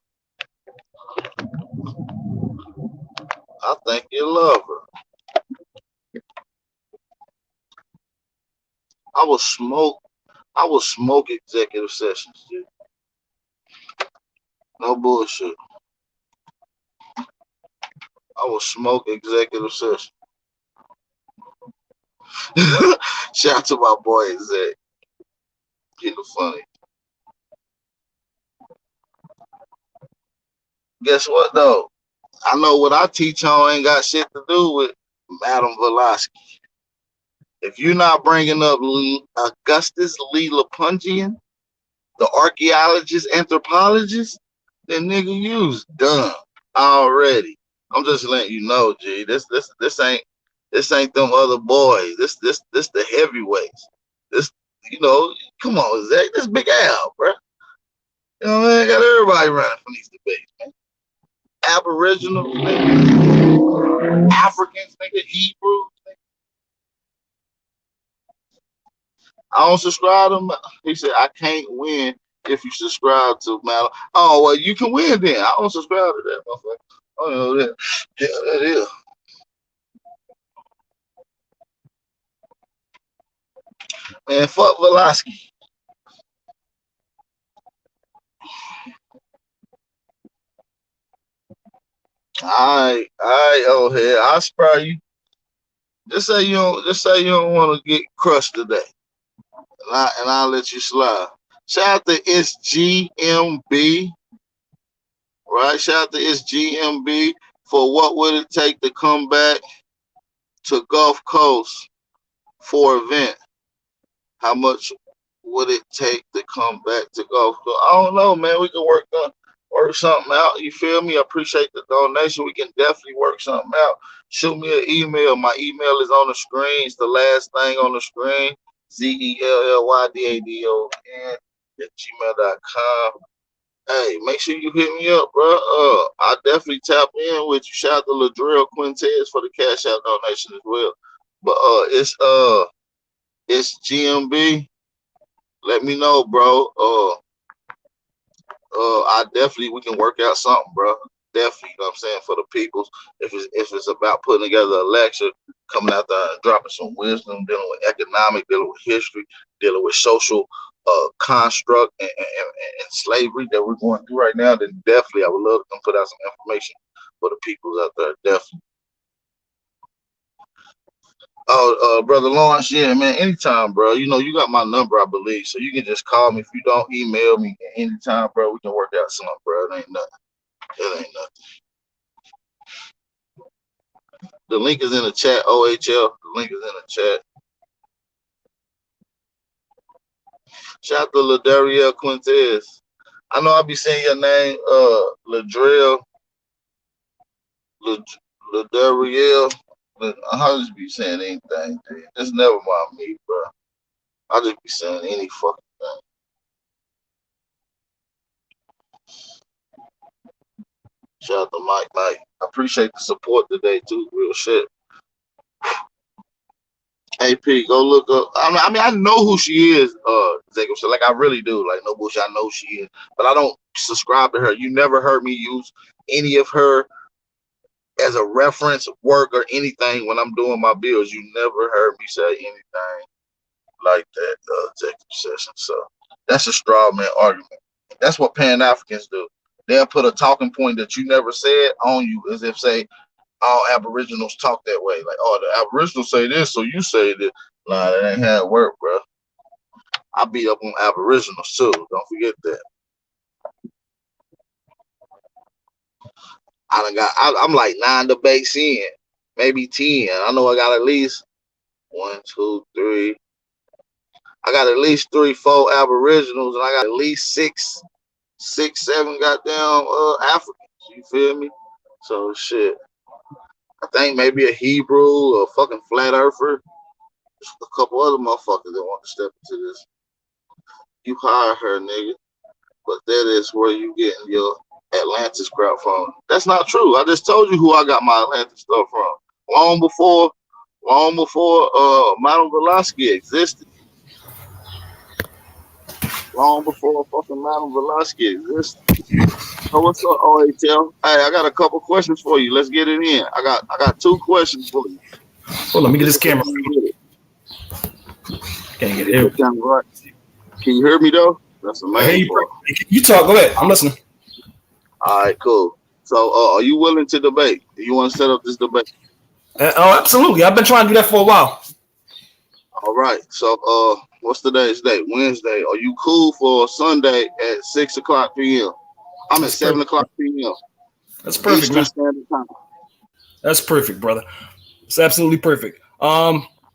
I think you love her. I will smoke. I will smoke executive sessions, G. No bullshit. I will smoke executive session. Shout out to my boy Zach. He the funny. Guess what though? I know what I teach on ain't got shit to do with Madam Velasquez. If you're not bringing up Augustus Lee Lapungian, the archaeologist, anthropologist, then nigga, you's done already. I'm just letting you know, G. This ain't them other boys. This the heavyweights. This, come on, Zach. This Big Al, bro. You know what I mean? Got everybody running from these debates, man. Aboriginals, nigga. Africans, nigga. Hebrews. I don't subscribe to him. He said, I can't win if you subscribe to Mal. Oh, well, you can win then. I don't subscribe to that, motherfucker. I don't know that. Yeah, that is. Man, fuck Velasquez. All right, old head. I'll spare you. Just say you don't want to get crushed today. And I'll let you slide. Shout out to SGMB. Right? Shout out to SGMB for what would it take to come back to Gulf Coast for event. How much would it take to come back to Gulf Coast? I don't know, man. We can work something out. You feel me? I appreciate the donation. We can definitely work something out. Shoot me an email. My email is on the screen. It's the last thing on the screen. ZELLYDADON at gmail.com. Hey, make sure you hit me up, bro. I definitely tap in with you. Shout out to Ladrell Quintez for the cash out donation as well. But it's GMB. Let me know, bro. We can work out something, bro. Definitely, you know what I'm saying, for the peoples. If it's about putting together a lecture, coming out there and dropping some wisdom, dealing with economic, dealing with history, dealing with social construct and slavery that we're going through right now, then definitely I would love to come put out some information for the peoples out there. Definitely. Oh, brother Lawrence, yeah, man, anytime, bro. You know, you got my number, I believe, so you can just call me. If you don't, email me anytime, bro. We can work out something, bro. It ain't nothing. It ain't nothing. The link is in the chat, OHL. The link is in the chat. Shout out to Ladariel Quintez. I know I'll be saying your name, Ladriel, Ladariel. I'll just be saying anything, dude. Just never mind me, bro. I'll just be saying any fucking thing. Shout out to Mike Knight. I appreciate the support today, too. Real shit. AP, go look up. I mean, I know who she is, Jacob. So, like, I really do. Like, no bullshit. I know who she is. But I don't subscribe to her. You never heard me use any of her as a reference work or anything when I'm doing my bills. You never heard me say anything like that, Jacob Session. So, that's a straw man argument. That's what Pan-Africans do. They'll put a talking point that you never said on you as if, say, all Aboriginals talk that way. Like, oh, the Aboriginals say this, so you say this. Nah, that ain't how it work, bro. I beat up on Aboriginals too. Don't forget that. I'm like 9 debates in, maybe 10. I know I got at least 1, 2, 3. I got at least 3, 4 Aboriginals, and I got at least 6, 7 goddamn Africans. You feel me? So shit. I think maybe a Hebrew or a fucking flat earther. A couple other motherfuckers that want to step into this. You hire her, nigga. But that is where you getting your Atlantis crap from. That's not true. I just told you who I got my Atlantis stuff from. Long before Madame Velasquez existed. Long before fucking Madame Velasquez existed. So what's up, OHL? Hey, I got a couple questions for you. Let's get it in. I got 2 questions for you. Hold on, let me get this camera. Can't get it. Right. Can you hear me though? That's the main part. You talk. Go ahead. I'm listening. All right, cool. So, are you willing to debate? Do you want to set up this debate? Oh, absolutely. I've been trying to do that for a while. All right. So, what's today's date? Wednesday. Are you cool for Sunday at 6:00 p.m.? I'm at 7:00 p.m. That's perfect, man. Standard Time. That's perfect, brother. It's absolutely perfect.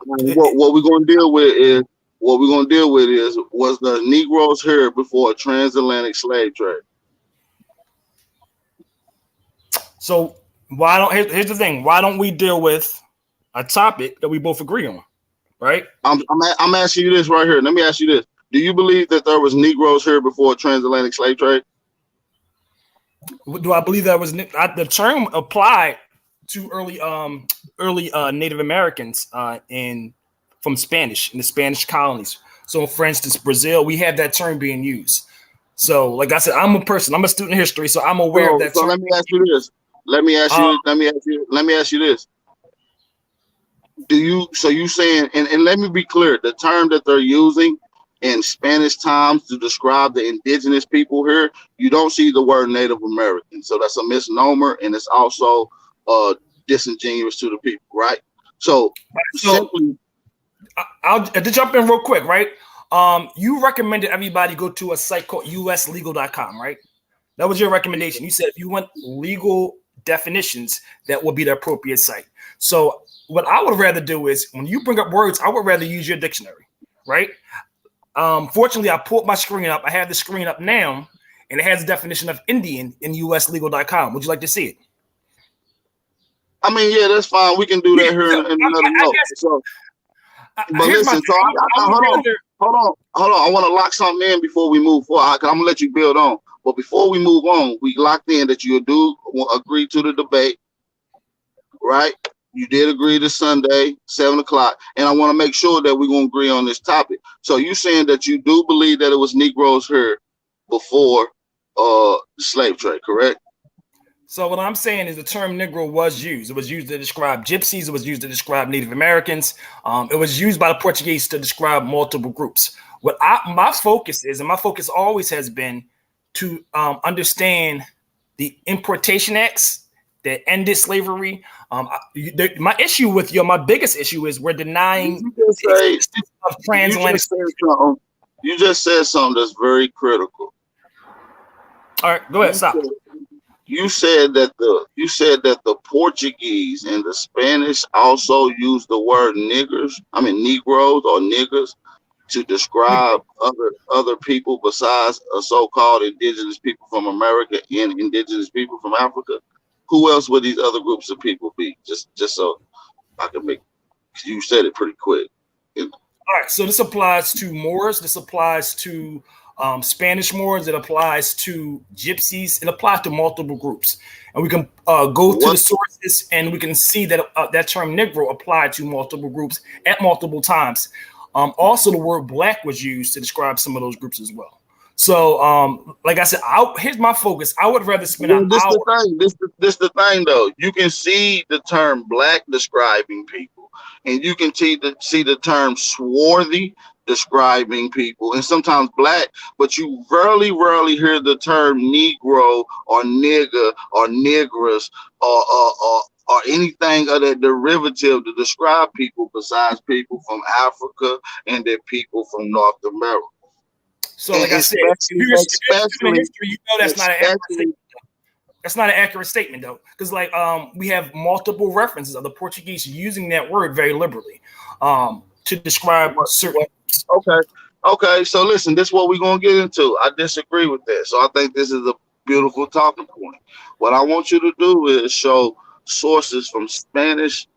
What we're gonna deal with is was the Negroes here before a transatlantic slave trade? So why don't here's the thing? Why don't we deal with a topic that we both agree on, right? I'm asking you this right here. Let me ask you this: do you believe that there was Negroes here before a transatlantic slave trade? Do I believe that was the term applied to early Native Americans in from Spanish in the Spanish colonies? So, for instance, Brazil, we have that term being used. So, like I said, I'm a student of history, so I'm aware of that So term. let me ask you this. Let me ask you this. So you saying, and let me be clear, the term that they're using in Spanish times to describe the indigenous people here, you don't see the word Native American. So that's a misnomer, and it's also disingenuous to the people, right? So simply, I'll jump in real quick, right? You recommended everybody go to a site called uslegal.com, right? That was your recommendation. You said if you want legal definitions, that will be the appropriate site. So what I would rather do is when you bring up words, I would rather use your dictionary, right? Fortunately, I pulled my screen up. I have the screen up now, and it has the definition of Indian in uslegal.com. Would you like to see it? I mean, yeah, that's fine. We can do that here in another note. So, but listen, so hold on. I want to lock something in before we move forward. I'm gonna let you build on. But before we move on, we locked in that you do agree to the debate, right? You did agree to Sunday, 7:00, and I want to make sure that we're gonna agree on this topic. So you saying that you do believe that it was Negroes here before the slave trade, correct? So what I'm saying is the term Negro was used. It was used to describe gypsies. It was used to describe Native Americans. It was used by the Portuguese to describe multiple groups. My focus is, and my focus always has been, to understand the importation acts that ended slavery. My issue with my biggest issue is we're denying the existence of transatlantic. You just said something that's very critical. All right, go ahead. Stop. You said that the Portuguese and the Spanish also used the word Negroes or niggers to describe other people besides so-called indigenous people from America and indigenous people from Africa. Who else would these other groups of people be? Just so I can make. You said it pretty quick. All right, so this applies to Moors. This applies to Spanish Moors. It applies to Gypsies. It applies to multiple groups, and we can go to the sources, and we can see that that term Negro applied to multiple groups at multiple times. Also, the word Black was used to describe some of those groups as well. So, like I said, here's my focus. I would rather spend an hour. This the thing, though. You can see the term Black describing people, and you can see the term swarthy describing people, and sometimes Black, but you rarely hear the term Negro or nigger or niggers or anything of that derivative to describe people besides people from Africa and then people from North America. So, like I said, if you're in history, you know that's not an accurate statement. That's not an accurate statement, though, because we have multiple references of the Portuguese using that word very liberally to describe certain. Okay. So listen, this is what we're gonna get into. I disagree with that. So I think this is a beautiful talking point. What I want you to do is show sources from Spanish,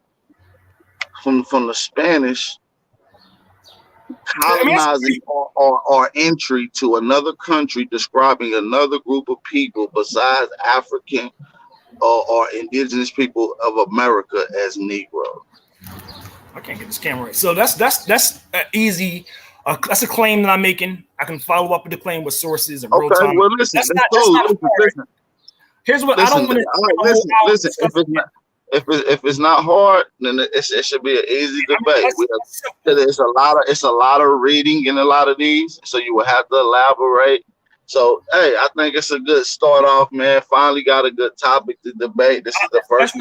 from the Spanish colonizing or entry to another country describing another group of people besides African or indigenous people of America as Negro. I can't get this camera right. So that's easy. That's a claim that I'm making. I can follow up with the claim with sources and real time. Well, listen. Here's what I don't want to listen. If it's not hard, then it should be an easy debate. It's a lot of reading in a lot of these, so you will have to elaborate. So hey, I think it's a good start off, man. Finally got a good topic to debate. This is the first.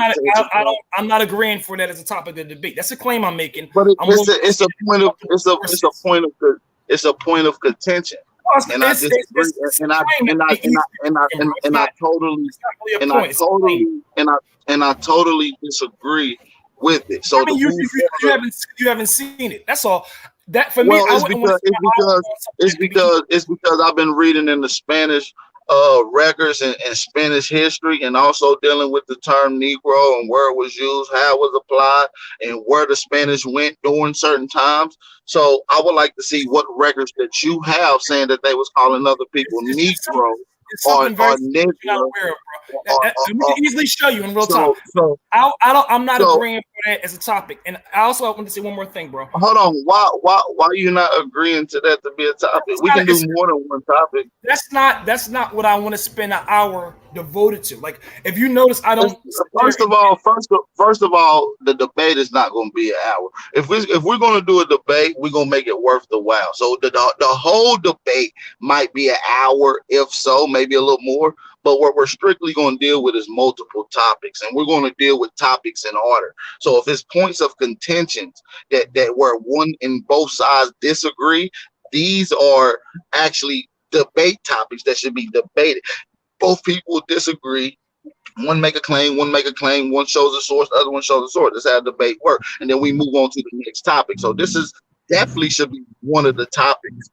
I'm not agreeing for that as a topic of debate. That's a claim I'm making. But it's a point of contention. And I totally disagree with it. So I mean, to move forward, you haven't seen it. That's all. That for me, well, I it's wouldn't want because to spend my hours on something that could be easy. it's because I've been reading in the Spanish records and Spanish history, and also dealing with the term Negro and where it was used, how it was applied, and where the Spanish went during certain times. So I would like to see what records that you have saying that they was calling other people Negro It's or something very simple you're not Negro. aware of, bro. And we can easily show you in real time. So I'm not so agreeing for that as a topic. And I also want to say one more thing, bro. hold on. Why are you not agreeing to that to be a topic? We can do more than one topic. That's not what I want to spend an hour devoted to. Like, if you notice, I don't. First of all, the debate is not going to be an hour. If we're going to do a debate, we're going to make it worth the while. So the whole debate might be an hour, if so, maybe a little more. But what we're strictly going to deal with is multiple topics, and we're going to deal with topics in order. So if it's points of contentions that where one and both sides disagree, these are actually debate topics that should be debated. Both people disagree. One make a claim, one shows a source, the other one shows a source. That's how debate works. And then we move on to the next topic. So this is definitely should be one of the topics.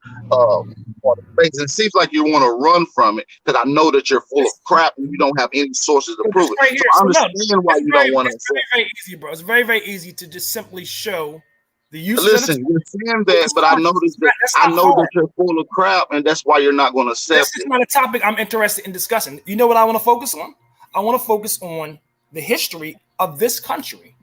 It seems like you want to run from it because I know that you're full of crap and you don't have any sources to prove it. So I understand why you don't want to. It's very easy, bro. It's very, very easy to just simply show the use. Listen, you're saying that, but I know that you're full of crap, and that's why you're not going to accept it. This is not a topic I'm interested in discussing. You know what I want to focus on? I want to focus on the history of this country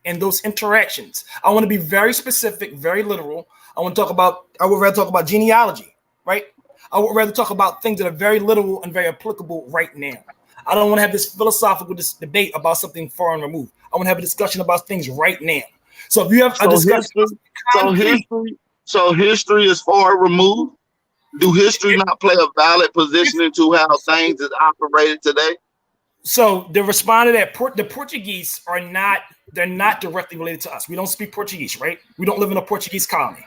and those interactions. I want to be very specific, very literal. I would rather talk about genealogy, right? I would rather talk about things that are very literal and very applicable right now. I don't want to have this philosophical debate about something far and removed. I want to have a discussion about things right now. So if you have a discussion, history is far removed. Do history not play a valid position into how things is operated today? So the responded that the Portuguese they're not directly related to us. We don't speak Portuguese, right? We don't live in a Portuguese colony.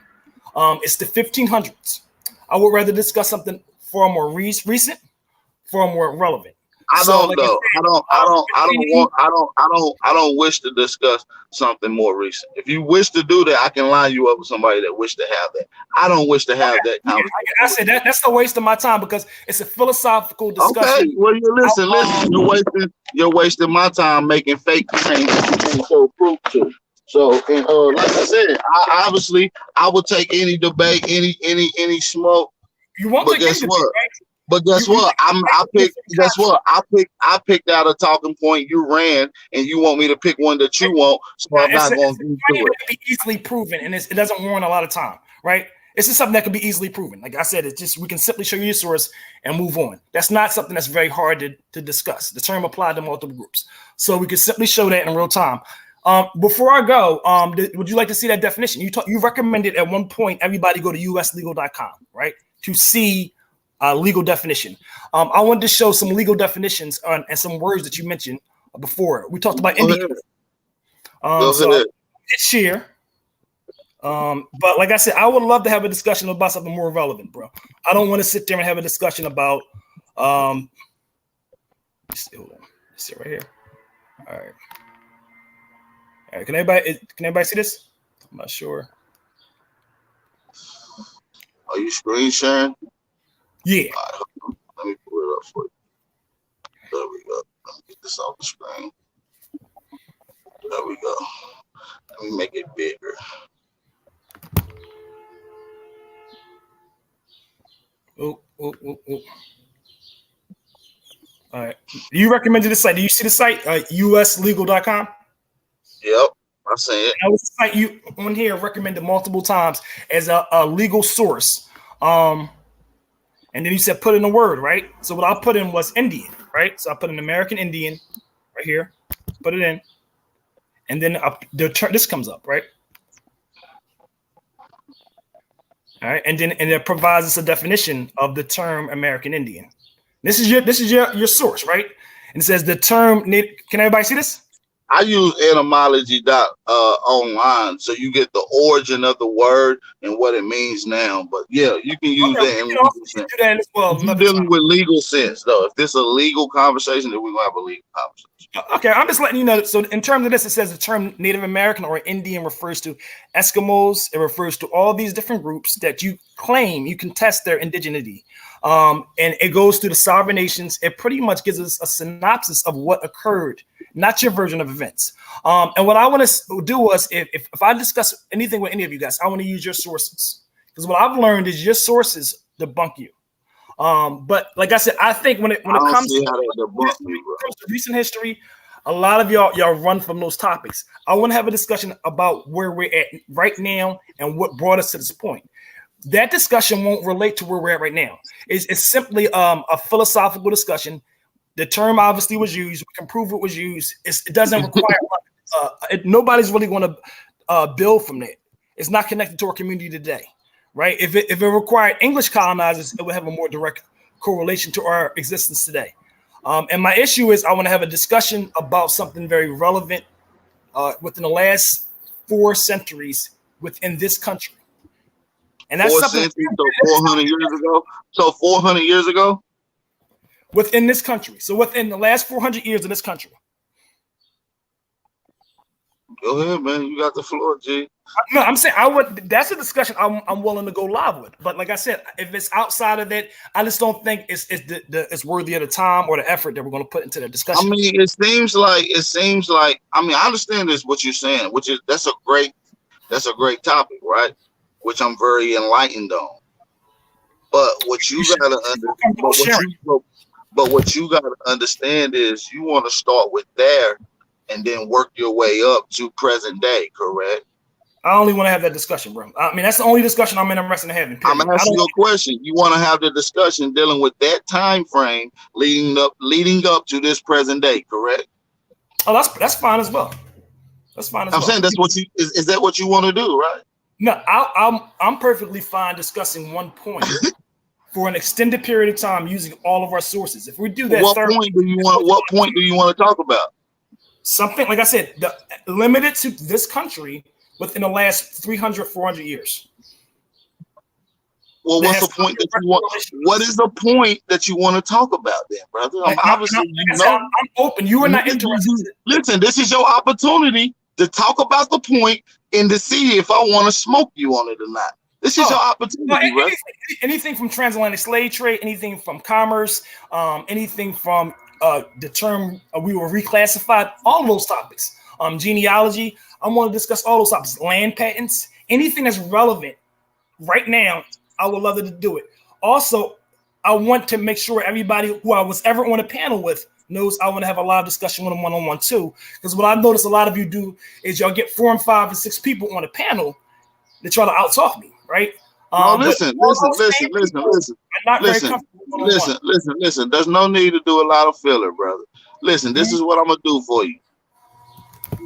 It's the 1500s. I would rather discuss something far more recent, far more relevant. I don't wish to discuss something more recent. If you wish to do that, I can line you up with somebody that wish to have that. I don't wish to have that conversation. I said that's a waste of my time because it's a philosophical discussion. Okay, well, listen. You're wasting my time making fake claims that you show proof to. So, like I said, I would take any debate, any smoke. You won't take any debate, right? But guess what? I picked out a talking point. You ran, and you want me to pick one that you want. So I'm not going to do it. It be easily proven, and it doesn't warrant a lot of time, right? It's just something that can be easily proven. Like I said, it's just we can simply show you your source and move on. That's not something that's very hard to discuss. The term applied to multiple groups, so we can simply show that in real time. Before I go, would you like to see that definition? You recommended at one point everybody go to uslegal.com, right, to see legal definition. I wanted to show some legal definitions and some words that you mentioned before. We talked about Indian. So hit share. But like I said, I would love to have a discussion about something more relevant, bro. I don't want to sit there and have a discussion about let's see right here. All right. Can everybody see this? I'm not sure. Are you screen sharing? Yeah. Right, let me pull it up for you. There we go. Let me get this off the screen. There we go. Let me make it bigger. Oh. All right. You recommended the site. Do you see the site? uslegal.com? Yep. I see it. That was the site you on here recommended multiple times as a legal source. And then you said put in a word, right? So what I put in was Indian, right? So I put an American Indian right here, put it in, and then this comes up, right? All right, and it provides us a definition of the term American Indian. This is your source, right? And it says the term. Can everybody see this? I use etymology dot online, so you get the origin of the word and what it means now. But yeah, you can use Okay, that we in can also legal sense. do that as well If you're another time. dealing with legal sense, though, if this is a legal conversation, then we're gonna have a legal conversation. Okay, I'm just letting you know. So, in terms of this, it says the term Native American or Indian refers to Eskimos. It refers to all these different groups that you claim you contest their indigeneity. And it goes through the sovereign nations. It pretty much gives us a synopsis of what occurred, not your version of events. And what I want to do was, if I discuss anything with any of you guys, I want to use your sources, because what I've learned is your sources debunk you. But like I said, I think when it I don't comes see to how that debunk you, bro. recent history, a lot of y'all run from those topics. I want to have a discussion about where we're at right now and what brought us to this point. That discussion won't relate to where we're at right now. It's simply a philosophical discussion. The term obviously was used. We can prove it was used. It doesn't require nobody's really going to build from that. It's not connected to our community today, right? If it required English colonizers, it would have a more direct correlation to our existence today. And my issue is I want to have a discussion about something very relevant within the last 4 centuries within this country. And that's 4 centuries, so 400 years ago. So 400 years ago? Within this country. So within the last 400 years of this country. Go ahead, man. You got the floor, G. No, I'm saying that's a discussion I'm willing to go live with. But like I said, if it's outside of that, I just don't think it's worthy of the time or the effort that we're going to put into the discussion. I mean, it seems like I mean, I understand this what you're saying, which is that's a great topic, right? Which I'm very enlightened on. But what you gotta what you gotta understand is you want to start with there and then work your way up to present day, correct? I only want to have that discussion, bro. I mean, that's the only discussion I'm interested in having. Period. I'm asking you a question. You want to have the discussion dealing with that time frame leading up to this present day, correct? Oh, that's fine as well. That's fine as well. I'm saying that's what you is that what you want to do, right? No, I'm perfectly fine discussing one point for an extended period of time using all of our sources. If we do that, What point do you want to talk about? Something like I said, limited to this country within the last 300, 400 years. Well, what's the point that you want? What is the point that you want to talk about, then, brother? I'm open. You are not interested. Listen, this is your opportunity to talk about the point and to see if I want to smoke you on it or not. This is your opportunity, right? Anything from transatlantic slave trade, anything from commerce, anything from the term we were reclassified, all of those topics. Genealogy, I want to discuss all those topics. Land patents, anything that's relevant right now, I would love to do it. Also, I want to make sure everybody who I was ever on a panel with knows I want to have a live discussion with them one-on-one too. Because what I notice a lot of you do is y'all get 4 and 5 and 6 people on a panel to try to out-talk me, right? Listen. There's no need to do a lot of filler, brother. Listen, this is what I'm gonna do for you.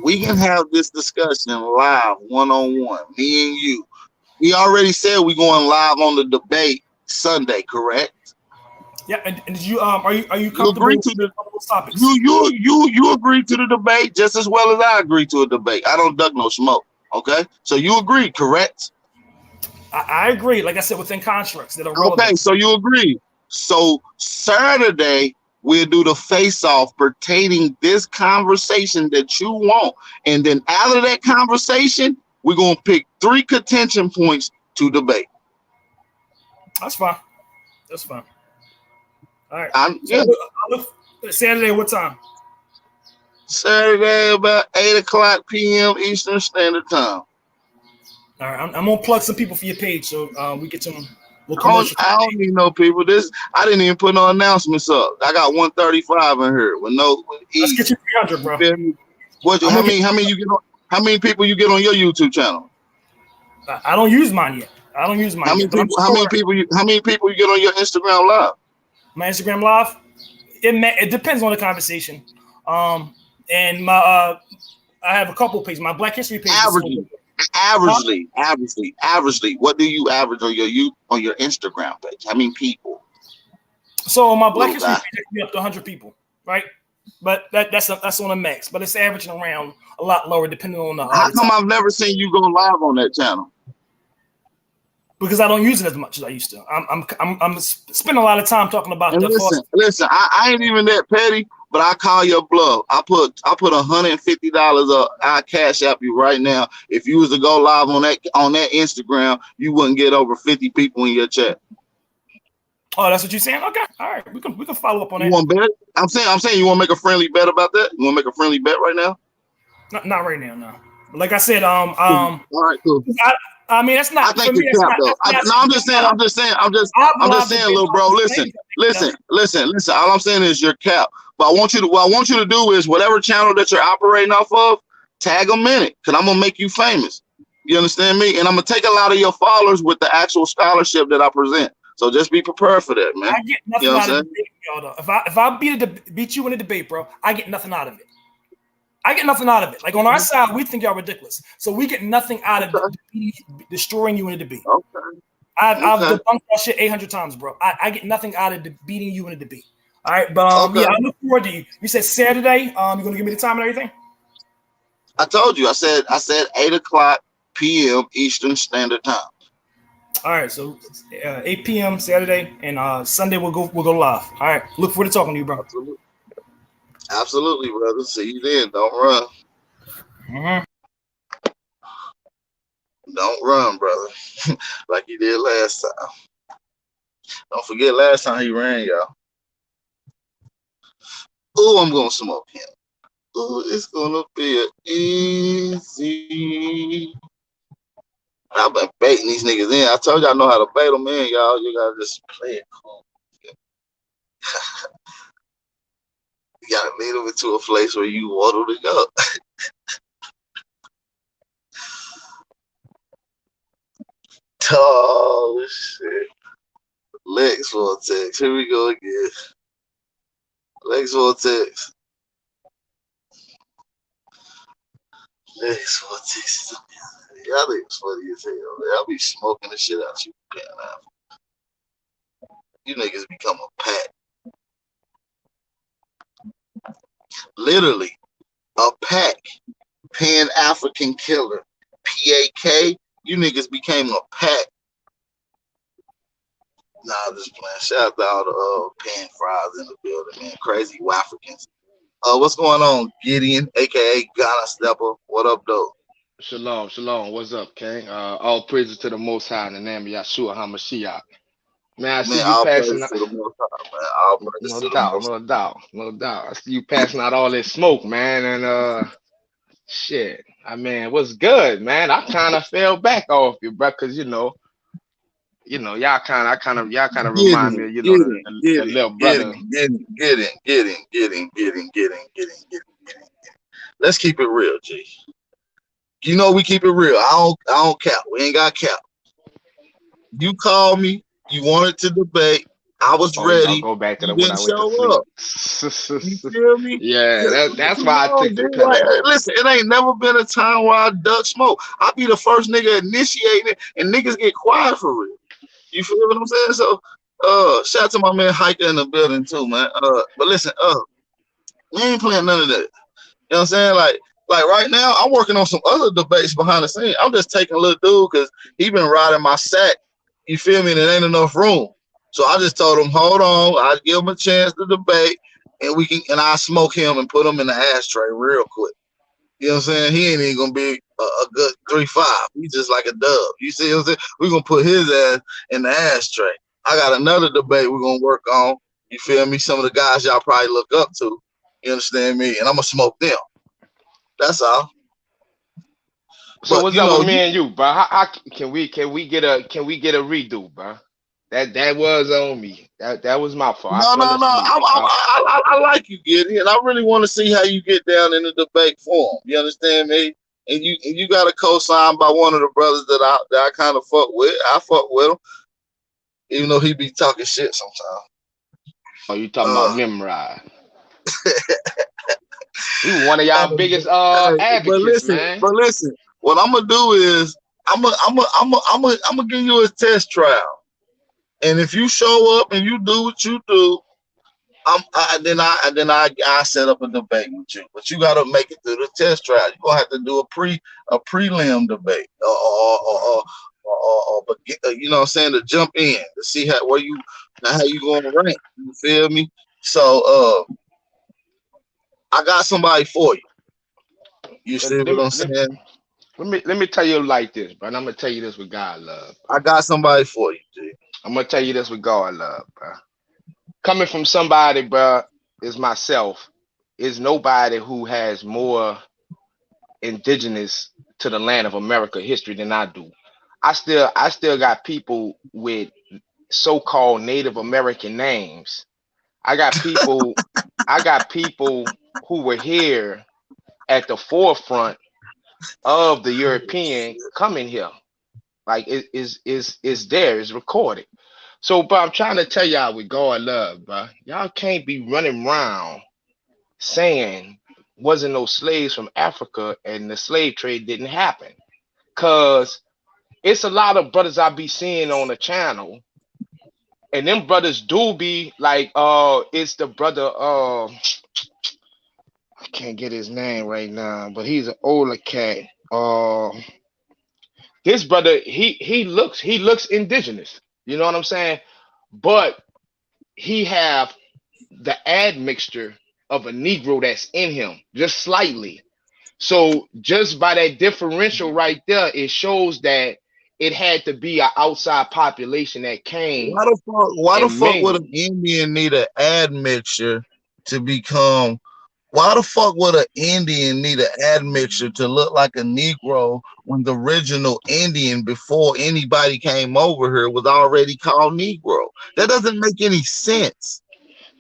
We can have this discussion live, one-on-one, me and you. We already said we're going live on the debate Sunday, correct? Yeah, and you are you comfortable with those topics? You agree to the debate just as well as I agree to a debate. I don't duck no smoke. Okay, so you agree, correct? I agree. Like I said, within constructs that are relevant. Okay, so you agree. So Saturday we'll do the face-off pertaining this conversation that you want, and then out of that conversation, we're gonna pick 3 contention points to debate. That's fine. That's fine. All right. Saturday, what time? Saturday about 8:00 p.m. Eastern Standard Time. All right, I'm gonna plug some people for your page, so we get some. I don't need no people. I didn't even put no announcements up. I got 135 in here with no. Let's get you 300, bro. How many people you get on your YouTube channel? I don't use mine yet. How many people you get on your Instagram Live? My Instagram Live, it depends on the conversation. And my I have a couple pages. My Black History page. Averagely, what do you average on your Instagram page? How many people? So on my Black History page, I can be up to 100 people, right? but that's on a max. But it's averaging around a lot lower depending on How the come time. I've never seen you go live on that channel? Because I don't use it as much as I used to. I'm spending a lot of time talking about And the listen, false. listen, I ain't even that petty, but I call your bluff. I put $150 up. I cash app you right now. If you was to go live on that Instagram, you wouldn't get over 50 people in your chat. Oh, that's what you're saying? Okay, all right. We can follow up on You that. want to bet? I'm saying you want to make a friendly bet about that? You want to make a friendly bet right now? Not right now, no. But like I said, All right, cool. I mean, that's I not for think me. it's capped though. No, I'm just saying. I'm just saying, little bro. Listen. All I'm saying is you're capped. But what I want you to do is whatever channel that you're operating off of, tag them in it, cause I'm gonna make you famous. You understand me? And I'm gonna take a lot of your followers with the actual scholarship that I present. So just be prepared for that, man. I get You nothing know what out I'm of saying? debate, y'all. Though, if I beat you in a debate, bro, I get nothing out of it. I get nothing out of it. Like on our side, we think y'all ridiculous, so we get nothing out of destroying you in a debate. Okay. I've Okay. debunked that shit 800 times, bro. I get nothing out of beating you in a debate. All right, but Okay. yeah, I look forward to you. You said Saturday. You're gonna give me the time and everything. I told you. I said 8:00 p.m. Eastern Standard Time. All right, so 8 p.m. Saturday and Sunday we'll go live. All right, look forward to talking to you, bro. Absolutely. Absolutely, brother. See you then. Don't run. Mm-hmm. Don't run, brother. Like you did last time. Don't forget last time he ran, y'all. Ooh, I'm gonna smoke him. Ooh, it's gonna be easy. I've been baiting these niggas in. I told you I know how to bait them in, y'all. You gotta just play it cool. You gotta lead them into a place where you want them to go. Oh shit. Lex Vortex. Here we go again. Lex Vortex. Lex Vortex. Y'all niggas funny as hell, man. I'll be smoking the shit out you, man. You niggas become a pack. Literally, a pack. Pan African Killer. PAK. You niggas became a pack. Nah, I'm just playing. Shout out to all the Pan Fries in the building, man. Crazy Africans. What's going on, Gideon, aka Ghana Stepper? What up, though? Shalom, shalom. What's up, King? All praises to the Most High in the name of Yahshua HaMashiach. Man, I see Man, you all passing praise out. to the Most High, man. All praise No to the doubt, Most no doubt, no doubt. I see you passing out all this smoke, man, and shit. I mean, what's good, man? I kind of fell back off you, bro, because y'all kind of Get remind me in, of, get in, get the in, little get brother. in, get in, get in, get in, get in, get in, get in, get in, get in. Let's keep it real, G. You know we keep it real. I don't cap. We ain't got cap. You called me. You wanted to debate. I was Oh, we gonna ready. go back to You when didn't I went to show sleep. up. You feel me? Yeah, What that's you why I want, took G? the pen Like, off. listen, it ain't never been a time where I duck smoke. I be the first nigga initiating it, and niggas get quiet for real. You feel what I'm saying? So, shout out to my man Hiker in the building too, man. But listen, we ain't playing none of that. You know what I'm saying? Like right now, I'm working on some other debates behind the scenes. I'm just taking a little dude because he been riding my sack. You feel me? And it ain't enough room. So I just told him, hold on, I'll give him a chance to debate, and I smoke him and put him in the ashtray real quick. You know what I'm saying? He ain't even gonna be a good 3-5. He's just like a dub. You see what I'm saying? We're gonna put his ass in the ashtray. I got another debate we're gonna work on. You feel me? Some of the guys y'all probably look up to. You understand me? And I'm gonna smoke them. That's all. So But what's you up know, with me and you, bro? How can we get a redo, bro? That was on me. That was my fault. I no, fell no, no. asleep. I like you, Giddy, and I really want to see how you get down in the debate form. You understand me? And you got a co-sign by one of the brothers that I kind of fuck with. I fuck with him, even though he be talking shit sometimes. Oh, you talking about Uh, Memorize? He one of y'all biggest but advocates, listen, man. but listen. What I'm gonna do is I'm gonna give you a test trial, and if you show up and you do what you do, I set up a debate with you, but you got to make it through the test trial. You're gonna have to do a prelim debate, but you know what I'm saying, to jump in to see how you gonna rank. You feel me? So I got somebody for you. You Let, see let what me I'm let, saying? let me tell you like this, bro. And I'm gonna tell you this with God love, bro. I got somebody for you, G. I'm gonna tell you this with God love, bro. Coming from somebody, bro, is myself, is nobody who has more indigenous to the land of America history than I do. I still got people with so-called Native American names. I got people I got people who were here at the forefront of the European coming here. Like it is there, it's recorded. So, but I'm trying to tell y'all with God love, bro. Y'all can't be running around saying wasn't no slaves from Africa and the slave trade didn't happen. Cause it's a lot of brothers I be seeing on the channel, and them brothers do be like, it's the brother, I can't get his name right now, but he's an older cat. This brother, he looks indigenous. You know what I'm saying? But he have the admixture of a Negro that's in him, just slightly. So just by that differential right there, it shows that it had to be an outside population that came Why the and fuck would mingled. an Indian need an admixture to become? Why the fuck would an Indian need an admixture to look like a Negro when the original Indian before anybody came over here was already called Negro? That doesn't make any sense.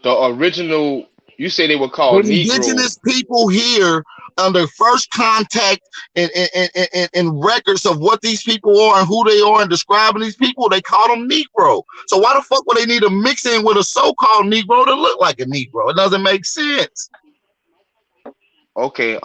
The original, you say they were The called Negro. indigenous people here under first contact and records of what these people are and who they are and describing these people, they call them Negro. So why the fuck would they need to mix in with a so-called Negro to look like a Negro? It doesn't make sense. Okay,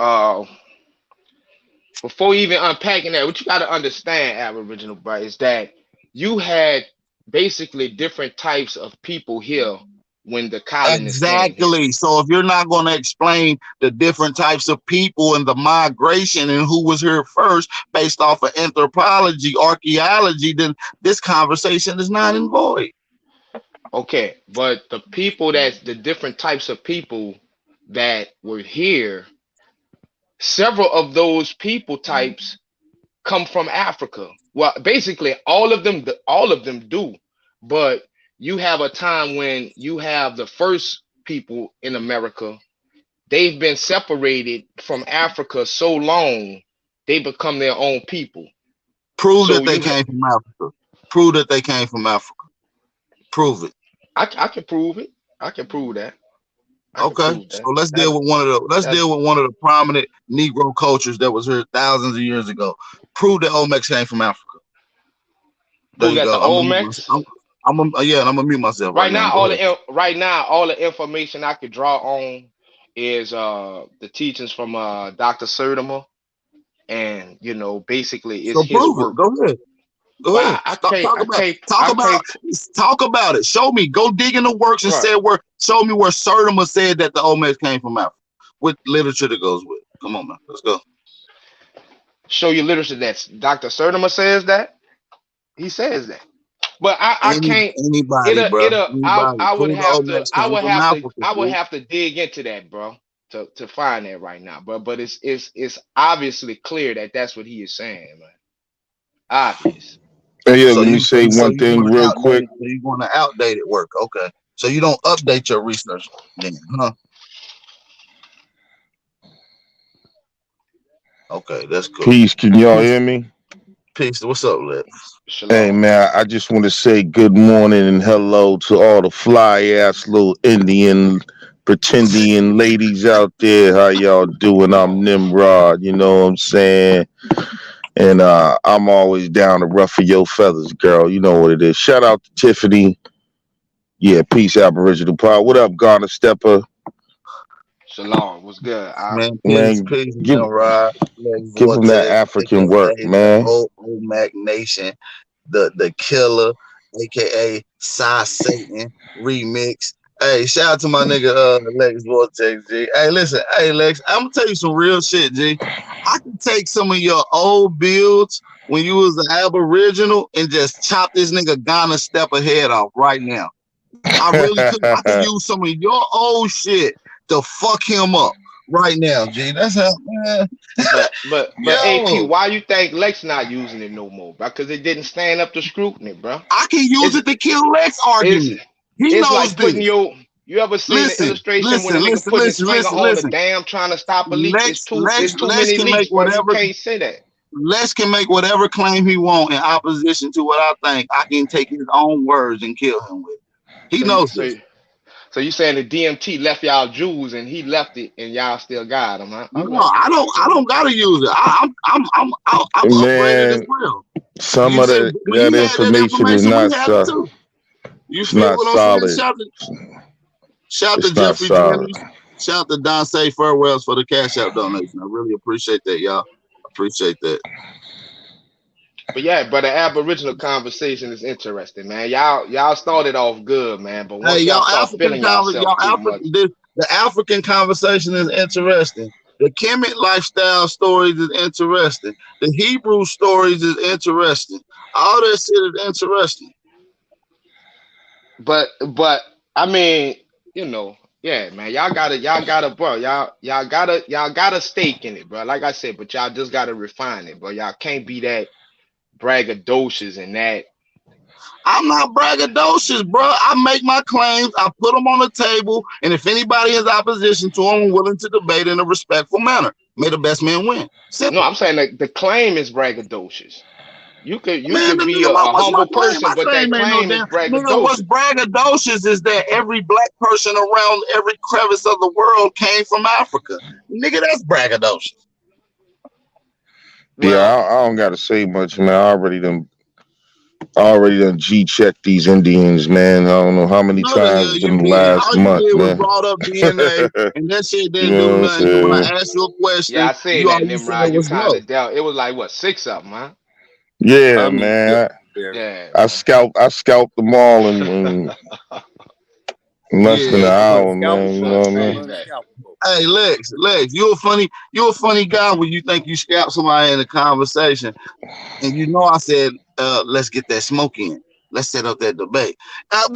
before even unpacking that, what you got to understand, Aboriginal, bro, is that you had basically different types of people here when the colonists came here. Exactly. So if you're not going to explain the different types of people and the migration and who was here first based off of anthropology, archaeology, then this conversation is not in void. Okay, but the different types of people that were here, several of those people types come from Africa. Well, basically all of them do. But you have a time when you have the first people in America, they've been separated from Africa so long, they become their own people. Prove So that they came from Africa. Prove that they came from Africa. Prove it. I can prove it. I can prove that. I can Okay. prove that. So let's That deal with one of the that prominent Negro cultures that was here thousands of years ago. Prove that Olmecs came from Africa. There prove you that the go. I'm gonna mute Olmecs. myself. Yeah, and I'm gonna mute myself right Right now. now, Go ahead. all the information I could draw on is the teachings from Dr. Sertimer, and basically it's So his prove it. work. Go ahead. Go But ahead. I can't Talk about it. Show me. Go dig in the works and right, say where. Show me where Sertima said that the Olmecs came from Africa with literature that goes with it. Come on, man. Let's go. show you literature that Dr. Sertimer says that he says that. But I can't. Anybody, It'll bro. it'll Anybody. Prove the Olmecs came from Africa, I would dude. have to dig into that, bro, to find that right now. But it's obviously clear that that's what he is saying, man. Obvious. Hey, yeah, So let me you so say you so one you thing want to real outdate quick. it. So you want to outdate it work. Okay. So you don't update your research then, huh? Okay, that's cool. Peace. Can y'all Peace. hear me? Peace. What's up, Lit? Hey, Shalom. man, I just want to say good morning and hello to all the fly ass little Indian pretending ladies out there. How y'all doing? I'm Nimrod. You know what I'm saying? And I'm always down to ruffle your feathers, girl. You know what it is. Shout out to Tiffany. Yeah, peace, Aboriginal Power. What up, Garner Stepper? Shalom. What's good? Man, Man, peace, give Nimrod, Black give them that Vortex, African work, aka the man. old Mac Nation, the killer, aka Cy Satan remix. Hey, shout out to my nigga Lex Vortex, G. Hey, listen, hey Lex, I'm gonna tell you some real shit, G. I can take some of your old builds when you was an aboriginal and just chop this nigga Ghana stepper head off right now. I really could. I could use some of your old shit to fuck him up right now, G. That's how, man. But AP, Yo, why you think Lex not using it no more? Because it didn't stand up to scrutiny, bro. I can use It's it to kill Lex it's argument. He it's knows like putting this. your you ever seen the Listen, illustration when a listen, nigga listen, putting his listen, finger listen, on the listen. dam trying to stop a leak? It's too Lex many can make leaks, bro. You whatever can't say that. Les can make whatever claim he want in opposition to what I think. I can take his own words and kill him with. He So you knows so this. so you saying the DMT left y'all Jews and he left it and y'all still got him, huh? No, Okay. I don't gotta use it. I'm upgraded as Man, well. some You of see, that when that you had that information is information, we not had it too. You it's feel not what I'm saying? solid. Shout to It's not Jeffrey solid. Jennings. Shout to Don Say Farewells for the Cash App donation. I really appreciate that, y'all. Appreciate that. But yeah, but the Aboriginal conversation is interesting, man. Y'all started off good, man. But Hey, once y'all start feeling yourself too much, the African conversation is interesting. The Kemet lifestyle stories is interesting. The Hebrew stories is interesting. All that shit is interesting. but I mean, yeah, man. Y'all gotta, bro. Y'all got a stake in it, bro. Like I said, but y'all just gotta refine it, bro. Y'all can't be that braggadocious and that. I'm not braggadocious, bro. I make my claims, I put them on the table, and if anybody is opposition to them, I'm willing to debate in a respectful manner. May the best man win. No, Simple. I'm saying that the claim is braggadocious. You Man, could the be nigga, a what's my humble claim? person, My but that claim ain't no claim is damn nigga. What's braggadocious. braggadocious is that every black person around every crevice of the world came from Africa. Nigga, that's braggadocious. Yeah, Well, I don't gotta say much, man. I already done G checked these Indians, man. I don't know how many No, the hell times you in the did. last All you month, did was man. brought up DNA, and that shit You didn't know do what I'm nothing. When saying? I asked you a yeah, question, I seen all that you said Nimrod. You was kind no. of dealt. It was like what, six of them, huh? Yeah, I mean, yeah, man. yeah. Yeah, I man. scalped them all in less than Yeah, an bro. hour, man. You know Scalpable, what I I mean? see that. unscalpable. Hey, Lex, you a funny guy when you think you scalp somebody in a conversation. And I said, let's get that smoke in. Let's set up that debate. I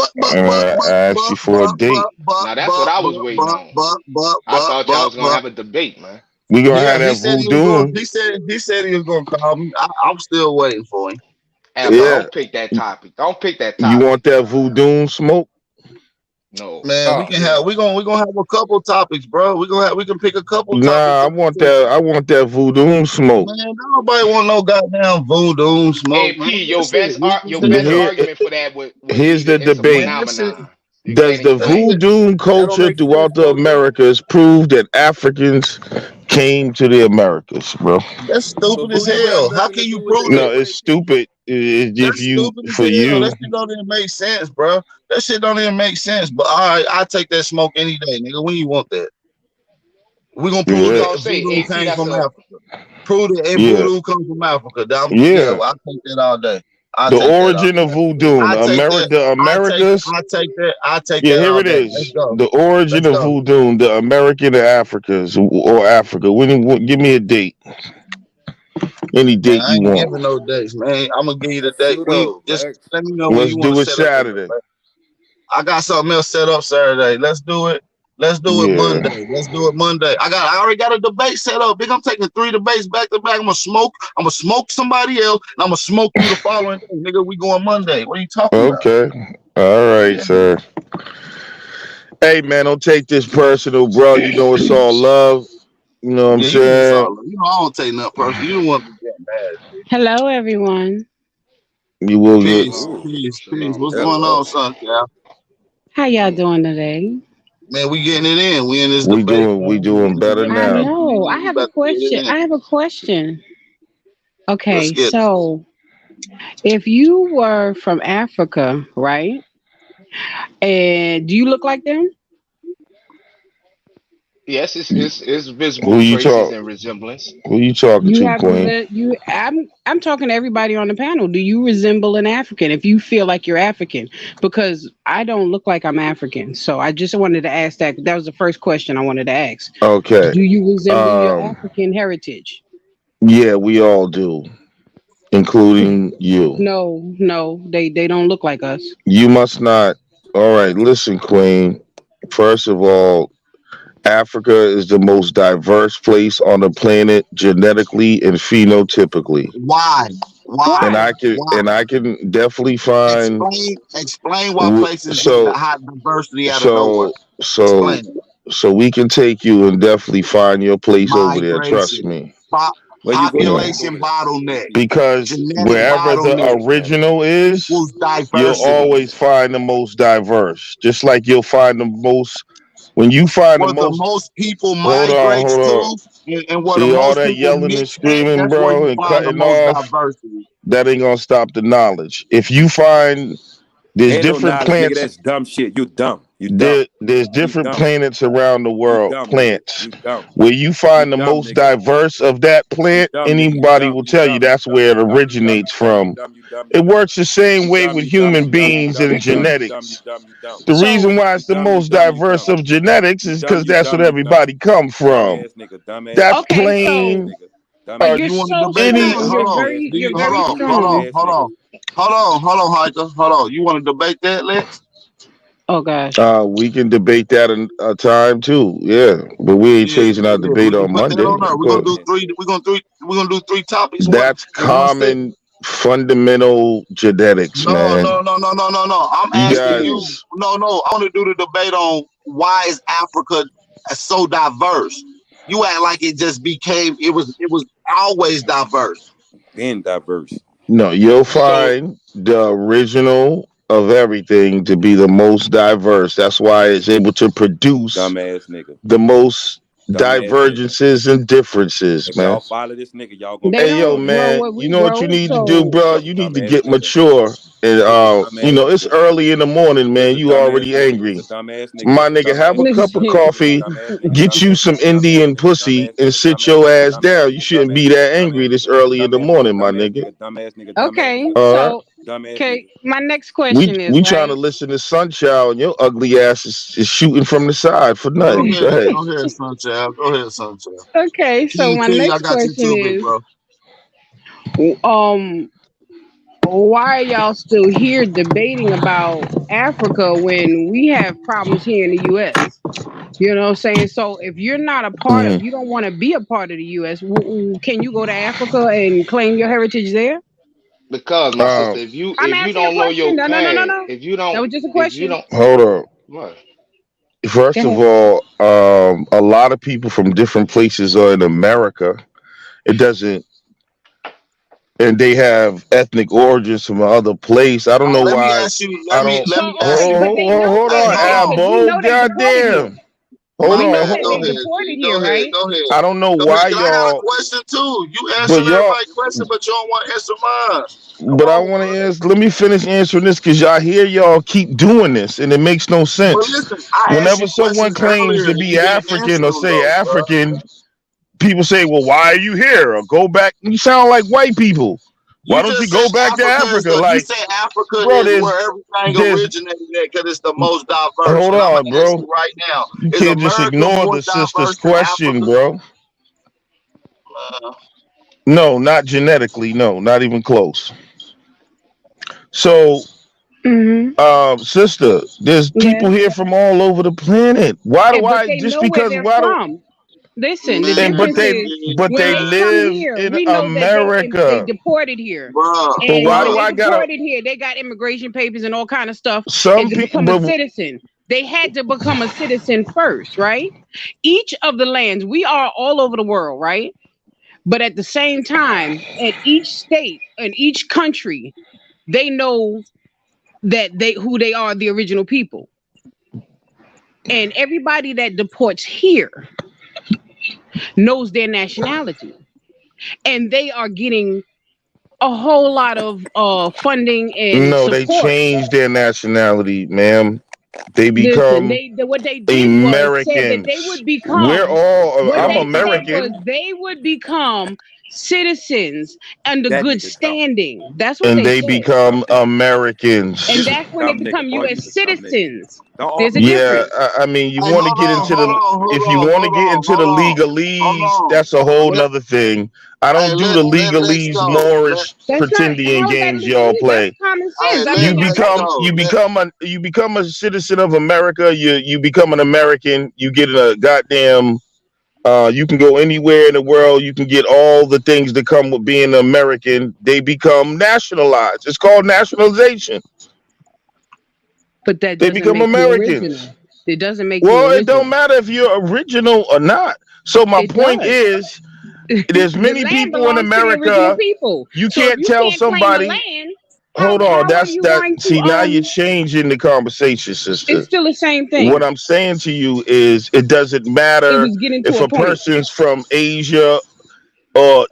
asked you for a date. Now that's what I was waiting on. I thought y'all was gonna but. have a debate, man. We gonna Yeah, have he that said he was going. voodoo. He said he was going to call me. I'm still waiting for him. Hey, bro, Yeah. don't pick that topic. Don't pick that You topic, want that bro. voodoo smoke? No. Man, we Oh can have hell, we gonna have a couple topics, bro. We can pick a couple topics Nah, I to want discuss. that. I want that voodoo smoke. Man, nobody want no goddamn voodoo smoke, man. AP, That shit weak your as best hell. Here, argument for that would be here's the that it's a Man, debate. that shit phenomenon. You Does can't the that explain shit it. voodoo that don't culture make sense, throughout the Mojo. Americas prove that Africans came to the Americas, bro? that's But stupid as voodoo has hell. How nothing can to you do with prove that, that? No, though, it's AP. stupid. If That's you stupid as for hell. That you, shit don't even make sense, bro. That shit don't even make sense. But all right, I take that smoke any day, nigga. When you want that, we gonna prove We yeah, that gonna say voodoo AP. came That's from a Africa. Prove that a yeah, voodoo comes from Africa. Yeah, yeah. well, I take that all day. I The take that all origin day. of voodoo, I take that. The Americas. I take Yeah, that here all it day. Let's is. go. The origin Let's of go. voodoo, the American and Africas or Africa. Give me a date. Any Man, date I you ain't want. giving no dates, man. I'm gonna give you the That's date. When pseudo, just Lex. let me know when Let's you want to do it set up that Saturday. debate. I got something else set up Saturday. Let's do it. Let's do it Yeah. Monday. Let's do it Monday. I already got a debate set up. Big, I'm taking 3 debates back to back. I'm gonna smoke somebody else, and I'm gonna smoke you the following day. Nigga, we going Monday. What are you talking about? Okay. All right, Yeah. sir. Hey man, don't take this personal, bro. You know it's all love. You know what I'm Yeah, you know it's saying? all. I don't take nothing personal. You don't want to get mad. Hello, everyone. You will get Peace, Ooh, peace. Shalom, What's going hello. on, son, Cal? How y'all doing today? Man, we getting it in. We in this debate, we man. We doing getting it better I in, now. man. know. I We have a about to get it question. in. I have a question. Let's Okay, get it. so if you were from Africa, right? And do you look like them? Yes, it's Who visible you traces talk? and resemblance. Who you talking You to, have Queen? you. I'm talking to everybody on the panel. Do you resemble an African? If you feel like you're African, because I don't look like I'm African, so I just wanted to ask that. That was the first question I wanted to ask. Okay. Do you resemble your Um. African heritage? Yeah, we all do, including you. No, no, they don't look like us. You must not. All right. Listen, Queen. First of all, Africa is the most diverse place on the planet genetically and phenotypically. Why? Why? And Why? I can definitely find Explain why places so high diversity out of nowhere. so so Explain it. so we can take you and definitely find your place over there. Trust Migration, me. Where you go to Yeah. school population at? bottleneck, Because genetic wherever the bottleneck original is, equals you'll diversity. always find the most diverse. Just like you'll find the most when you find the Where the most. most people Hold migrates on. to, and where the See all most that people yelling and mix at, screaming, that's where bro, you and find the cutting most off. diversity. That ain't gonna stop the knowledge. If you find there's Ain't no different knowledge, nigga. plants, That's dumb shit. You dumb. You dumb. there's You different dumb. planets around the You world, dumb, nigga. plants. You dumb. Where you You find the dumb, most nigga. diverse of that You plant, dumb, nigga. You anybody dumb. will You tell you dumb. You that's dumb. where You it dumb. You dumb. originates You dumb. You from. dumb. You dumb. You It dumb. works the same You way dumb. with You dumb. human You dumb. You beings dumb. and You dumb. You dumb. You genetics. dumb. You dumb. The So reason why You it's the dumb. You most dumb. You diverse dumb. of genetics You is dumb. because You that's what dumb. You dumb. everybody come from. Dumbass nigga. Dumbass That nigga. okay, Dumbass so plain, nigga. Dumbass you're You nigga. want to so debate any. that? strong. Hold on. Dumbass nigga. You're very Hold on, strong. Dumbass hold nigga. on, Hiker. Hold on. You want to debate that, Lex? Oh gosh. We can debate that in a time too. Yeah, but we ain't Yeah, changing our we debate can on put that Monday. on there. Of We're gonna course, do Man. three. We're gonna do three topics. that's In one set. common fundamental genetics, man. No. I'm You asking you. guys, No. I want to do the debate on why is Africa so diverse. You act like it just became. It was always diverse. Being diverse. no, you'll So find the original of everything to be the most diverse. That's why it's able to produce Dumbass nigga. the most Dumbass nigga. divergences and differences, If man. y'all follow this nigga, y'all gonna They be Hey yo, don't straight. well man, what you we know what you well need to do, so bro? You need to Dumbass get nigga. mature. And You's a dumbass it's nigga. early in the morning, You's man. a You dumbass already nigga. You's angry. a dumbass nigga. My You's a nigga, have a dumbass nigga. cup of listen. You's a coffee, dumbass nigga. get you Dumbass some nigga. Dumbass Indian nigga. pussy, Dumbass and nigga. sit Dumbass your nigga. ass Dumbass down. You nigga. shouldn't Dumbass be nigga. that angry Dumbass this nigga. early in the Dumbass nigga. morning, my Dumbass nigga. nigga. Dumbass nigga. Dumbass Okay, nigga. All right. so Dumbass okay, nigga. my next We question is we trying to right. listen to Sunchild, and your ugly ass is shooting from the side for go nothing. Go ahead, ahead. Sunchild. Go ahead, Sunchild. Okay, so my King, I next got you question too, big is bro. um why are y'all still here debating about Africa when we have problems here in the US? You know what I'm saying? So if you're not a part of, Mhm. you don't want to be a part of the US, can you go to Africa and claim your heritage there? Because my Uh, sister, if you I'm if you asking a don't know question. your No, no, no, no, past, no. That was just a if you question. don't hold up. what? Go First of ahead. all, a lot of people from different places are in America. It doesn't, and they have ethnic origins from another place. I don't know Let me why. ask you. I Let me don't. let So me Hold ask okay, on, you. but hold they on, know hold that, Hey, on, hold okay, on. because we Abo. know they deported here. Goddamn. Hold My We on. know bad. that Go they ahead, deported G. here, right? Go ahead. I don't know Go ahead. why Cause I got a y'all, question too. You but answering y'all, everybody's question, but you don't want to answer mine. Come but I on, want to bro. ask. Let me finish answering this because y'all hear y'all keep doing this, and it makes no But sense. listen, I asked Whenever you someone questions claims earlier to and be you didn't answer African or them say though, bro. African, people say, "Well, why are you here?" Or go back. You sound like white people. Why You don't you just said go back to Africa is Africa? the. You Like, said Africa bro, is where everything there's, originated at because it's the most diverse. hold And I'm on, gonna ask you bro. right now: You is can't just America ignore more the sister's diverse than question, Africa? bro. Uh, No, not genetically. No, not even close. So, Mm-hmm. sister, there's Yes. people here from all over the planet. Why do But I they just know where because they're why do from. Listen, the man, and difference is but when they they come live here, in we know that they America. deported here. But And why when do bruh. they I gotta deported here, they got immigration papers and all kind of stuff. And some to people? become a But citizen, they had to become a citizen first, right? Each of the lands, we are all over the world, right? But at the same time, at each state and each country, they know that they who they are, the original people. And everybody that deports here knows their nationality. And they are getting a whole lot of funding and no, they support. changed their nationality, ma'am. They Listen, become what they did was said that they Americans. would We're become. all. What No, I'm they no, said no. was American, they would become citizens under That good nigga dumb. standing. That's what and they they said, become and This Americans. is that's a when they dumb nigga, become bro. U.S. You's a dumb nigga. citizens. Don't There's a argue with me. Yeah, difference. I mean, you Hey, want to hold get on, into hold the on, hold if you on, want to hold get on, into the hold on, hold legalese, on. that's a whole Let nother thing. I don't do the let's legalese go. Moorish That's not pretendian how is that games y'all legally. That's play. common Hey, sense. I mean, I think You become a citizen of America. You become an American. You get a goddamn. You can go anywhere in the world. You can get all the things that come with being American. They become nationalized. It's called nationalization. but that They doesn't become make you Americans. original. It doesn't make you Well, it don't original. matter if you're original or not. So my It point does. is, there's The many land people in belongs to the original America. people. You So if can't you tell can't claim the somebody. land, Hold on, how are that's you that. going to See, now you're changing the conversation, sister. It's still the same What thing. I'm saying to you is, it doesn't It matter was getting to if a a point. person's from Asia or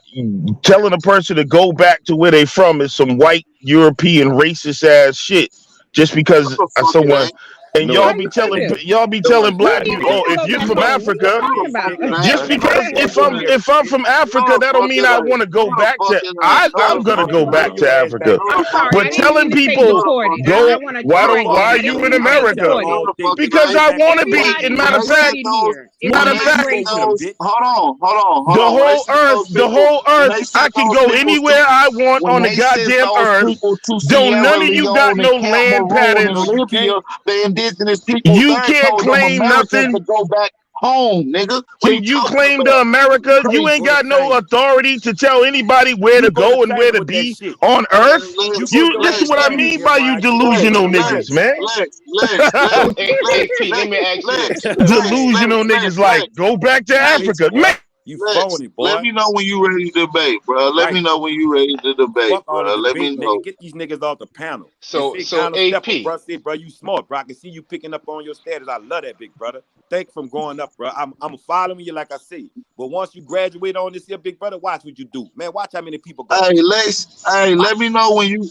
telling a person to go back to where they from is some white European racist ass shit. Just what because the fuck it someone ain't. and No, How it's you not. figure? y'all be No, telling it's We black don't not. even people, have oh, to if go you're back from No, home. What are you Africa, no, talking you about? No, picking the on fuck just it black ain't. people because for Where? no reason. if I'm from No, Africa, the that don't fuck mean it I ain't. want to go No, the back fuck to. it ain't. No, I'm the gonna fuck go it Bring back ain't. to your ass back Africa. No, here. the I'm fuck sorry. it I But didn't ain't. mean telling to say No, people the fuck deported. it go, I ain't. want to why The don't correct fuck that. why you I are didn't you doing? mean in to say America? No, deported. the fuck it Because ain't. I Back to want to be. Africa. And Everybody matter When of they migrated fact, sent those, here. It's when matter of they fact, sent Colonization, migration. those, bitch. hold on. When they sent those the people, whole when earth, they I sent can those go people to, anywhere I want when on the they sent goddamn those earth. people to Don't Sierra none of you got Leone no and land Cameroon and No, patents. you Libya, can't. the indigenous peoples You there can't told them claim Americans to nothing. go back home, nigga. What are you Can you talking claim to about? You America? You crazy. ain't Go to got no China. authority to tell anybody where You to go to go and where China to with that be shit. on Lex, earth. You Lex, go to You go this to is Lex, what I China, mean get by you right the fuck Lex, delusional up. niggas, Lex, man. Lex, Lex, Lex, So AP, let me ask you this. Delusional niggas like Lex, go back to Fake, Africa. boy. Man, You Lex. phony, Let boy. me know when you ready to debate, bro. Let Right. me know when you ready to debate, Fuck all the bro. Let me debate, nigga. know. Get these niggas off the panel. And So say, so kind of step up, AP. bro. Say, bro, you smart, bro. I can see you picking up on your status. I love that, big brother. Thank you from growing up, bro. I'm following you like I say. But once you graduate on this here, big brother, watch what you do. Man, watch how many people gonna Hey, hate. Lex. Hey, let Watch. me know when you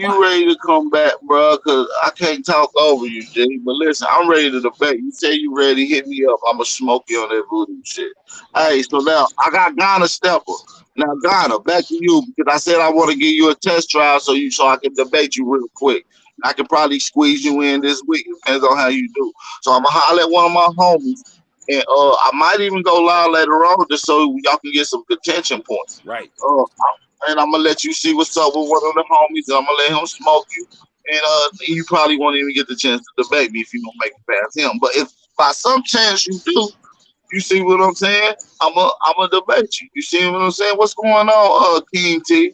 Watch. ready to come back, bro. Cause I can't talk over you, G. But listen, I'm ready to debate. You say you ready? Hit me up. I'ma smoke you on that voodoo shit. Right. Hey, so now I got Ghana Stepper. Now Ghana, back to you because I said I want to give you a test trial so I can debate you real quick. I can probably squeeze you in this week. Depends on how you do. So I'm gonna holler at one of my homies, and I might even go live later on just so y'all can get some contention points. Right. And I'm gonna let you see what's up with one of the homies, and I'm gonna let him smoke you. And you probably won't even get the chance to debate me if you don't make it past him. But if by some chance you do, you see what I'm saying? I'm a debate you. You see what I'm saying? What's going on, King T?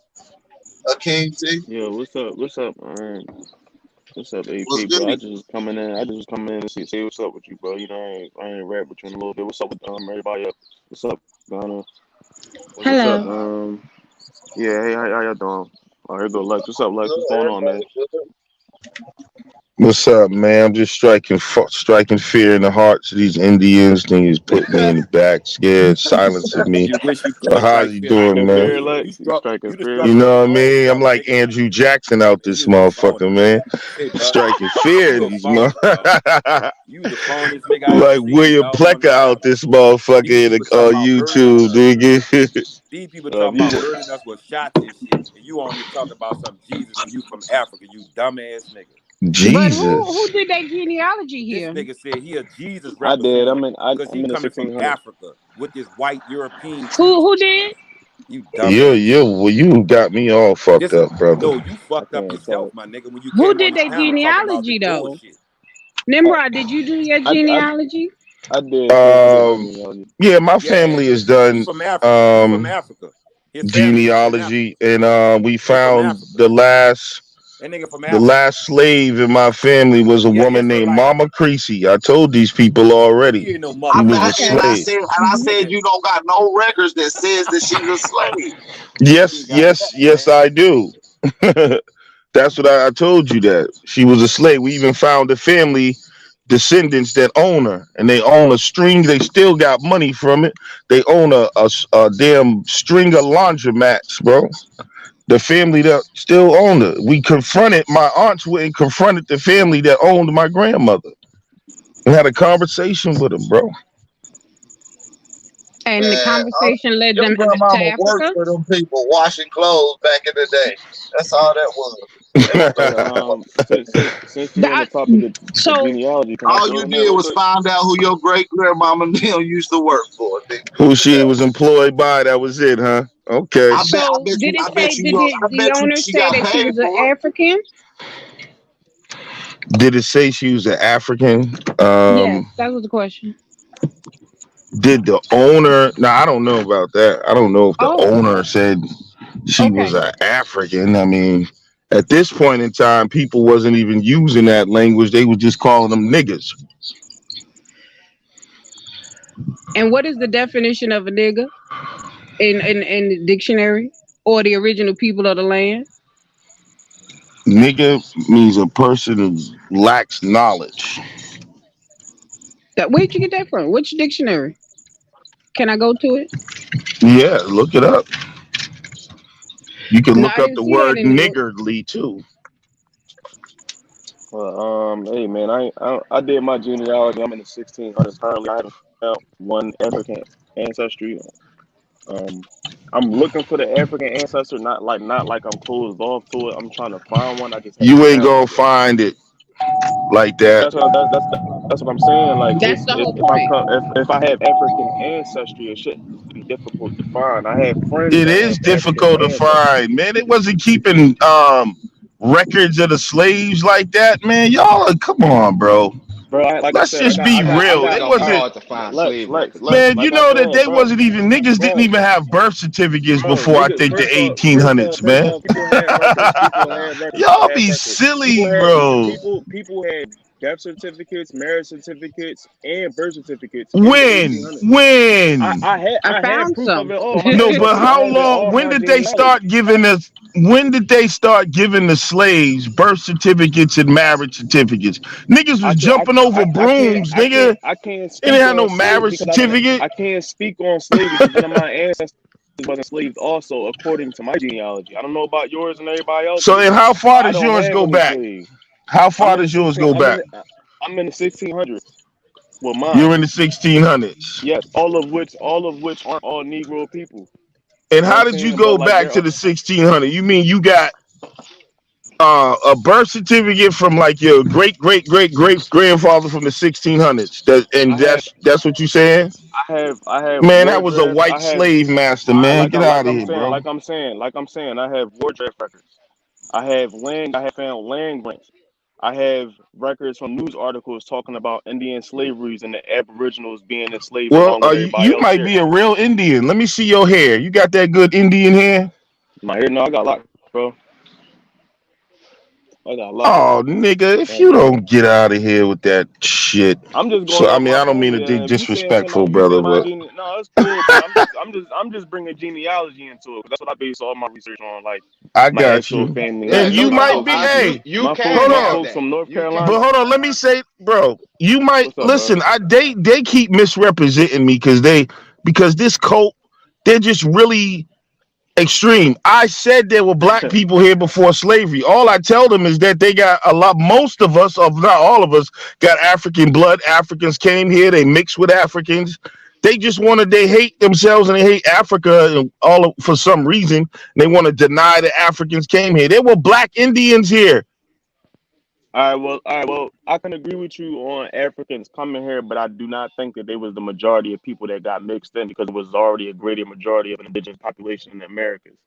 King T? Yo, what's up, man? What's up, What's AP, good? bro? I just was coming in to see what's up with you, bro. You know, I ain't rap with you in a little bit. What's up with everybody else? What's up, Ghana? What's What's good? up? Hello. Yeah, hey, how y'all doing? Oh, here go Lex. What's up, Lex? What's Good. going on, man? Everybody good. what's up, man? I'm just striking fear in the hearts of these Indians. Niggas put me in the back, scared, silencing me. You wish you could How's strike you fear like doing, Striking that, man? fear, nigga. Lex. You striking You the fear, struck You for Lex. the know what I wrong mean? I'm brother, like nigga. Andrew Jackson out Man, this you's a motherfucker, phony, man. man. Say, bro, Striking fear you in a these phony, bro. motherfuckers. You the phoniest nigga I ever Like seen, William dog, on Plecker this out app. this These motherfucker people talking on about murdering YouTube, us. nigga. These people If talking you about murdering us with shots and shit. And you on here talking about some Jesus and you from Africa, you dumbass nigga. But who Jesus. did that genealogy This here? nigga said he a Jesus I did. representative because I'm he in the coming from 1600. Africa with this white European Who teaching. did? You Yeah, dumbass. yeah. Well, you got me all fucked This is up, brother. no, you I fucked up can't yourself, talk. my nigga, when you Who came on did this that panel talking about this genealogy though? bullshit. I Nimrod, did you do your I I, genealogy? I did. I did Um, genealogy. yeah, my Yeah, family has you done from Africa. You from Africa. His family come from genealogy, Africa. and we He from found Africa. That nigga from the Africa. last slave in my family was a He an woman named Israelite. Mama Creasy. I told these people Man, already. you ain't no She was a motherfucking Okay. slave. I Hmm. said nigga. you don't got no records that says that she's a slave. You Yes, ain't got yes, nothing, yes, man. I do. That's what I told you, that she was a slave. We even found the family descendants that own her, and they own a string. They still got money from it. They own a damn string of laundromats, bro. The family that still owned it. We confronted my aunts went and confronted the family that owned my grandmother and had a conversation with them, bro. And the Man, conversation led your them to grandmama worked Africa. for them people washing clothes back in the day. That's all that was. They was Hey, a since The- you on the I- topic of so genealogy, can I all throw you in there did real was quick? find out who your great grandmama used to work for, nigga. Who she was employed by, that was it, huh? Okay. so did it I say bet you, did I the bet you owner she say got that she paid was an for it. African? Did it say she was an African? Yes, that was the question. Did the owner? Now I don't know about that. I don't know if the Oh, owner said she was okay. an African. I mean, at this point in time, people wasn't even using that language. They was just calling them niggas. And what is the definition of a nigga in the dictionary or the original people of the land? Nigga means a person who lacks knowledge. Where'd you get that from? Which dictionary? Can I go to it? Yeah, look it up. You can No, look I up didn't the see that word in the book. niggardly too. Hey man, I did my genealogy. I'm in the 1600s currently. I haven't found one African ancestry. Um, I'm looking for the African ancestor, not like I'm closed off to it. I'm trying to find one. I just haven't You ain't found gonna it yet. find it like that. That's what I'm saying. Like That's the whole if point. if I have African ancestry, it shouldn't be difficult to find. I have friends It that is have African difficult to ancestry. find, man. It wasn't keeping records of the slaves like that, man. Y'all, come on, bro. Bro, like I Let's said, I just got be I got I real. It's got It gonna be I wasn't, hard to find Lex, slave Lex, records. Lex. man. You Like I know that said, they bro, wasn't even niggas didn't bro, even have birth certificates bro, before I nigga. think the 1800s, First man. off, people had records. People had records. People Y'all had be records. People silly, had bro. people had death certificates, marriage certificates, and birth certificates in the When? 1800s. When? I I had found proof of some. it all. My No, but ancestors. I how have it long? all. When My did they genealogy. start giving us? When did they start giving the slaves birth certificates and marriage certificates? Niggas was I can jumping over I can't brooms, nigga. I can't They didn't speak have no on slavery marriage because certificate. I can't speak on slavery because none of my ancestors wasn't slaves also according to my genealogy. I don't know about yours and everybody So, else's. and how far I does don't yours have go any back? slaves. How I'm far in the does yours 16 go back? I'm in the 1600s with mine. You're in the 1600s. Yes, all of which aren't all Negro people. And You know what how I'm did you saying? But go like back there to are the 1600s? You mean you got a birth certificate from like your great great great great grandfather from the 1600s? And I have that's what you saying? I have Man, war that was a draft. white slave master, man. Get out of here, bro. Like I'm saying, I have war draft records. I have found land grants. I have records from news articles talking about Indian slaveries and the Aboriginals being enslaved Well, along with everybody you else might here. be a real Indian. Let me see your hair. You got that good Indian hair? My hair, no, I got locks, bro. I got locks. Oh, nigga, if Like, you don't get out of here with that shit. I'm just So, going I off mean, my I don't mean to family. be And if disrespectful, you say brother, my but gene, no, it's cool. But I'm just bringing genealogy into it. 'Cause that's what I base all my research on, like I my got actual you. family Yeah, And line. no you Like might be, doubt. hey, You can hold my have on. folks that. from North You But Carolina. can. hold on, let me say, bro, you might What's up, bro? listen. They keep misrepresenting me because this cult, they're just really extreme. I said there were black people here before slavery. All I tell them is that they got most of us, of not all of us, got African blood. Africans came here, they mixed with Africans. They hate themselves and they hate Africa and for some reason. They want to deny that Africans came here. There were black Indians here. All right. Well, I can agree with you on Africans coming here, but I do not think that they was the majority of people that got mixed in because it was already a greater majority of an indigenous population in the Americas.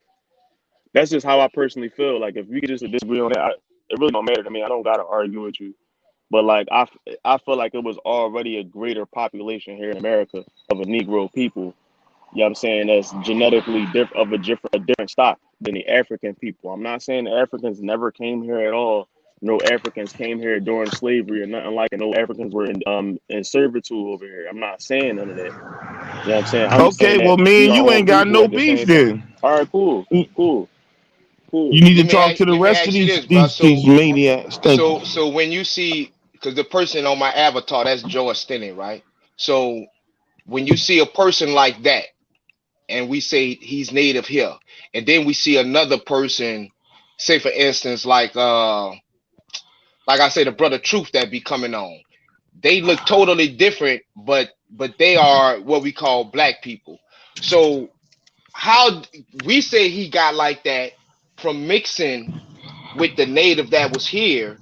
That's just how I personally feel. Like, if we could just disagree on that, it really don't matter to me. I don't gotta argue with you. But like, I feel like it was already a greater population here in America of a Negro people. You know what I'm saying? That's genetically a different stock than the African people. I'm not saying the Africans never came here at all. No Africans came here during slavery or nothing like it. No Africans were in servitude over here. I'm not saying none of that. You know what I'm saying? I'm just Okay, saying well, that me we and are you all ain't got people no at the beef same time. then. All right, cool, cool, You cool. need to talk to the Let me rest of ask you these this, bro. these these maniacs. Thank you. So when you see, because the person on my avatar, that's Joe Stinney, right? So when you see a person like that, and we say he's native here, and then we see another person, say for instance, like I say, the brother Truth that be coming on. They look totally different, but they are what we call black people. So how we say he got like that from mixing with the native that was here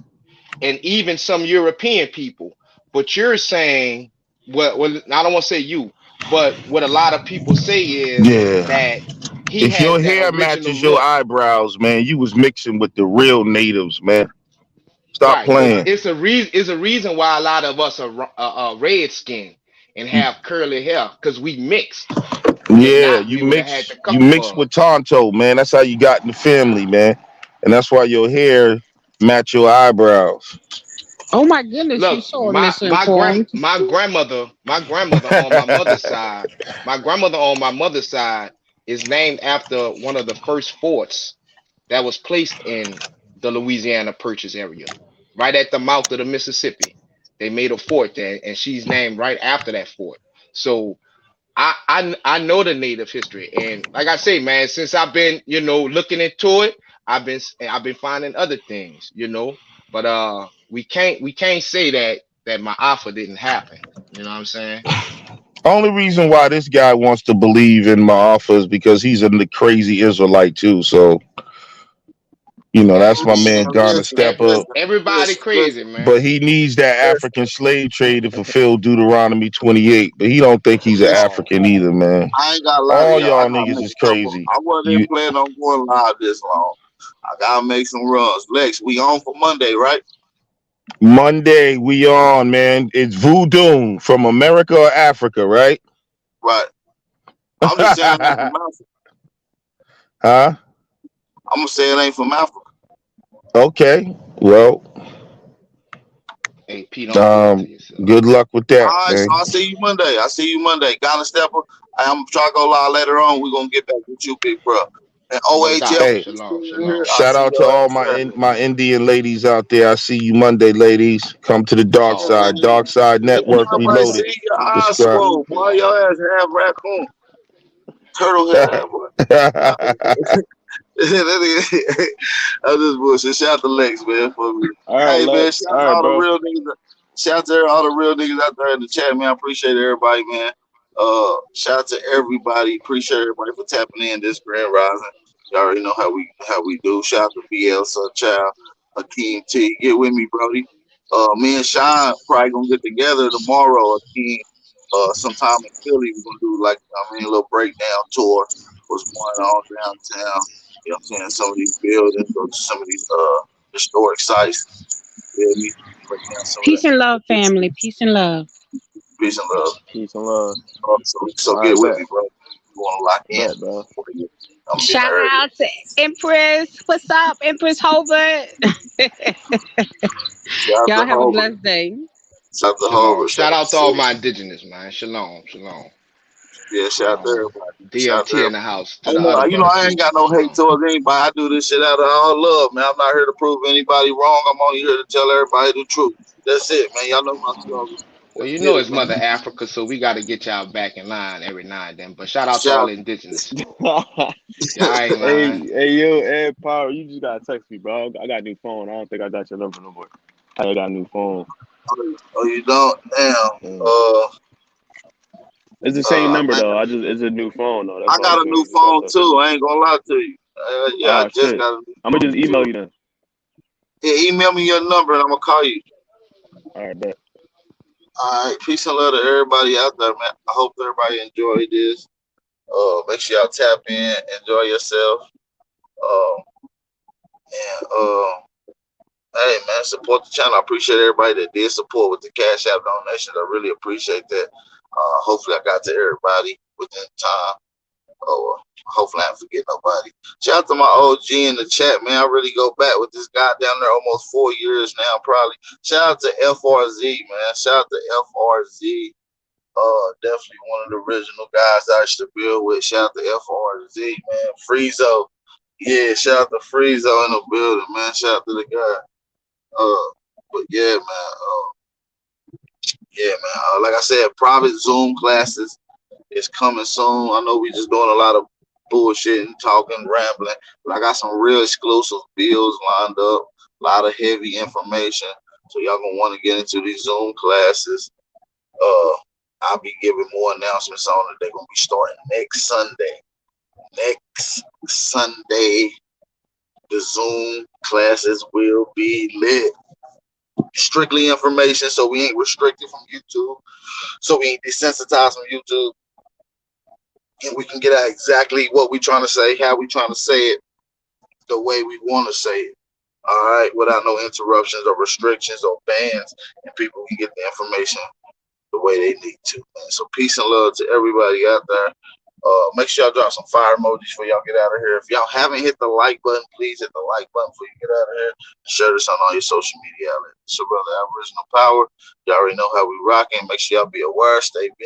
and even some European people. But you're saying well I don't want to say you, but what a lot of people say is Yeah. that he If has your that hair original matches your look. eyebrows, man, you was mixing with the real natives, man. Stop Right. playing. It's a reason why a lot of us are red skin and have curly hair because we mixed. If Yeah, not, we would have had to you cut them mixed with bugs. Tonto, man. That's how you got in the family, man. And that's why your hair match your eyebrows. Oh my goodness, you Look, so misinformed. my grandmother on my mother's side, my grandmother on my mother's side is named after one of the first forts that was placed in the Louisiana Purchase area, right at the mouth of the Mississippi. They made a fort there, and she's named right after that fort. So I know the native history, and like I say, man, since I've been looking into it, I've been finding other things, but we can't say that my offer didn't happen. You know what I'm saying? Only reason why this guy wants to believe in my offer is because he's a crazy Israelite too. So, that's my man gonna step up. Everybody crazy, But man. he needs that African slave trade to fulfill Deuteronomy 28. But he don't think he's an Oh, African either, man. I ain't got to lie to All y'all. I y'all gotta niggas make is a couple. crazy. I wasn't You planning on going live this long. I gotta make some runs. Lex, we on for Monday, right? Monday, we on, man. It's voodoo from America or Africa, right? Right. I'm just saying it ain't from Africa. Huh? I'm gonna say it ain't from Africa. Okay. Well, hey, Pete, don't do that to yourself. good luck with All that, right, so man. I'll see you Monday. I see you Monday. Ghana Stepper. I'm trying to go live later on. We're gonna get back with you, big bro. And No OHF, doubt. if Hey, you still Shalom, in here, shalom. I'll shout see out to your all ass Saturday. my Indian ladies out there. I see you Monday, ladies. Come to the dark Oh side. man, Dark Side Network Everybody shalom, Reloaded. see your eyes Subscribe. swole, boy. shalom. Your ass have raccoon. Turtle head, boy. I'm just bullshit. Shout out to Lex, man, for me. All right, Hey, man, Lex. shout All out to right, all the bro. real niggas. Shout out to all the real niggas out there in the chat, man. I appreciate everybody, man. Shout out to everybody. Appreciate everybody for tapping in this Grand Rising. You already know how we do. Shout out to BL Sunchild, Akeem T. Get with me, Brody. Me and Sean probably gonna get together tomorrow, Akeem. Sometime in Philly, we're gonna do like a little breakdown tour. What's going on downtown? You know what I'm saying? Some of these buildings, go to some of these historic sites. You feel me? Break down some of Peace and love, that family. Peace and love. peace and love. Peace and love. So All get right, with bet. me, bro. You want to lock in? Bet, bro. I'm gonna be in the Shout area. out to Empress. What's up, Empress Hobart? Shout out to Y'all have a Hobart. blessed day. Shout out to Shalom. Hobart. Shout Shout out to out to all City. my indigenous, man. Shalom, shalom. Yeah, shout out to everybody. Shout out to DLT in everybody. the house. To Hey, the look, other brother I ain't too. got no hate Shalom. towards anybody. I do this shit out of all love, man. I'm not here to prove anybody wrong. I'm only here to tell everybody the truth. That's it, man. Y'all know my slogan. Well, Let's you get know it, it's man. Mother Africa, so we got to get y'all back in line every now and then. But shout out to all Shout. the indigenous. hey, Y'all ain't lying. yo, Ed Power, you just gotta text me, bro. I got a new phone. I don't think I got your number no more. I got a new phone. Oh, you don't? Damn. Yeah. It's the same number Man, though. It's a new phone though. That's I why I'm got a saying new you just gotta phone text me. too. I ain't gonna lie to you. Yeah, I Oh just shit. got a new I'm gonna phone just email too. you then. Yeah, email me your number and I'm gonna call you. All right, bet. All right, peace and love to everybody out there, man. I hope everybody enjoyed this. Make sure y'all tap in, enjoy yourself. Um, and hey, man, support the channel. I appreciate everybody that did support with the Cash App donations. I really appreciate that. Hopefully, I got to everybody within time. Hopefully, I didn't forget nobody. Shout out to my OG in the chat, man. I really go back with this guy down there almost 4 years now, probably. Shout out to FRZ, man. Shout out to FRZ. Definitely one of the original guys I used to build with. Shout out to FRZ, man. Friezo. Yeah, shout out to Friezo in the building, man. Shout out to the guy. But yeah, man. Like I said, private Zoom classes. It's coming soon. I know we just doing a lot of bullshit and talking, rambling, but I got some real exclusive bills lined up. A lot of heavy information. So y'all gonna want to get into these Zoom classes. I'll be giving more announcements on it. They're gonna be starting next Sunday. Next Sunday, the Zoom classes will be lit. Strictly information, so we ain't restricted from YouTube. So we ain't desensitized from YouTube. And we can get out exactly what we trying to say, how we trying to say it, the way we want to say it. All right, without no interruptions or restrictions or bans, and people can get the information the way they need to. Man. So peace and love to everybody out there. Make sure y'all drop some fire emojis before y'all get out of here. If y'all haven't hit the like button, please hit the like button before you get out of here. Share this on all your social media outlets. So, brother, Aboriginal Power. Y'all already know how we rocking. Make sure y'all be aware. Stay busy.